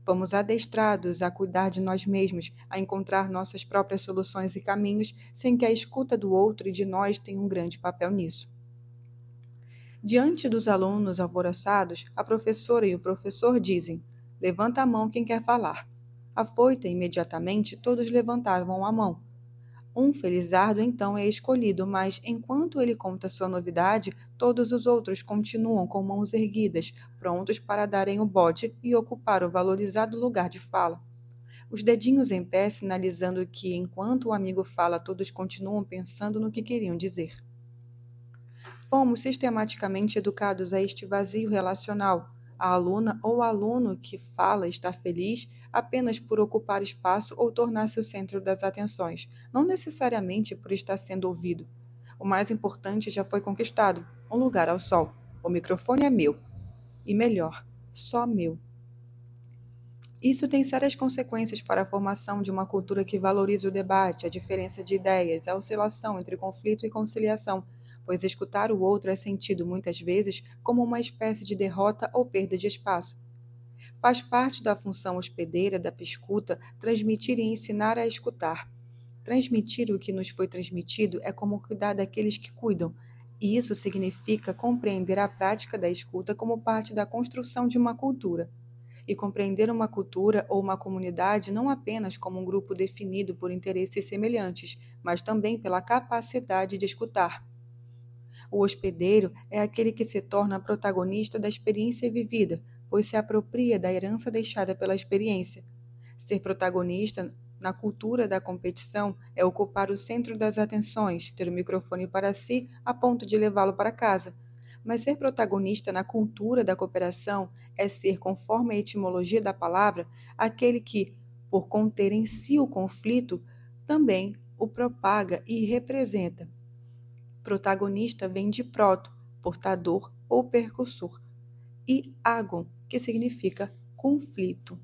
Fomos adestrados a cuidar de nós mesmos, a encontrar nossas próprias soluções e caminhos, sem que a escuta do outro e de nós tenha um grande papel nisso. Diante dos alunos alvoroçados, a professora e o professor dizem: levanta a mão quem quer falar. Afoita imediatamente, todos levantavam a mão. Um felizardo então é escolhido, mas enquanto ele conta sua novidade, todos os outros continuam com mãos erguidas, prontos para darem o bote e ocupar o valorizado lugar de fala. Os dedinhos em pé sinalizando que, enquanto o amigo fala, todos continuam pensando no que queriam dizer. Fomos sistematicamente educados a este vazio relacional. A aluna ou aluno que fala está feliz apenas por ocupar espaço ou tornar-se o centro das atenções, não necessariamente por estar sendo ouvido. O mais importante já foi conquistado, um lugar ao sol. O microfone é meu. E melhor, só meu. Isso tem sérias consequências para a formação de uma cultura que valoriza o debate, a diferença de ideias, a oscilação entre conflito e conciliação, pois escutar o outro é sentido muitas vezes como uma espécie de derrota ou perda de espaço. Faz parte da função hospedeira da escuta transmitir e ensinar a escutar. Transmitir o que nos foi transmitido é como cuidar daqueles que cuidam, e isso significa compreender a prática da escuta como parte da construção de uma cultura e compreender uma cultura ou uma comunidade não apenas como um grupo definido por interesses semelhantes, mas também pela capacidade de escutar. O hospedeiro é aquele que se torna protagonista da experiência vivida, pois se apropria da herança deixada pela experiência. Ser protagonista na cultura da competição é ocupar o centro das atenções, ter o microfone para si a ponto de levá-lo para casa. Mas ser protagonista na cultura da cooperação é ser, conforme a etimologia da palavra, aquele que, por conter em si o conflito, também o propaga e representa. Protagonista vem de proto, portador ou percussor, e agon, que significa conflito.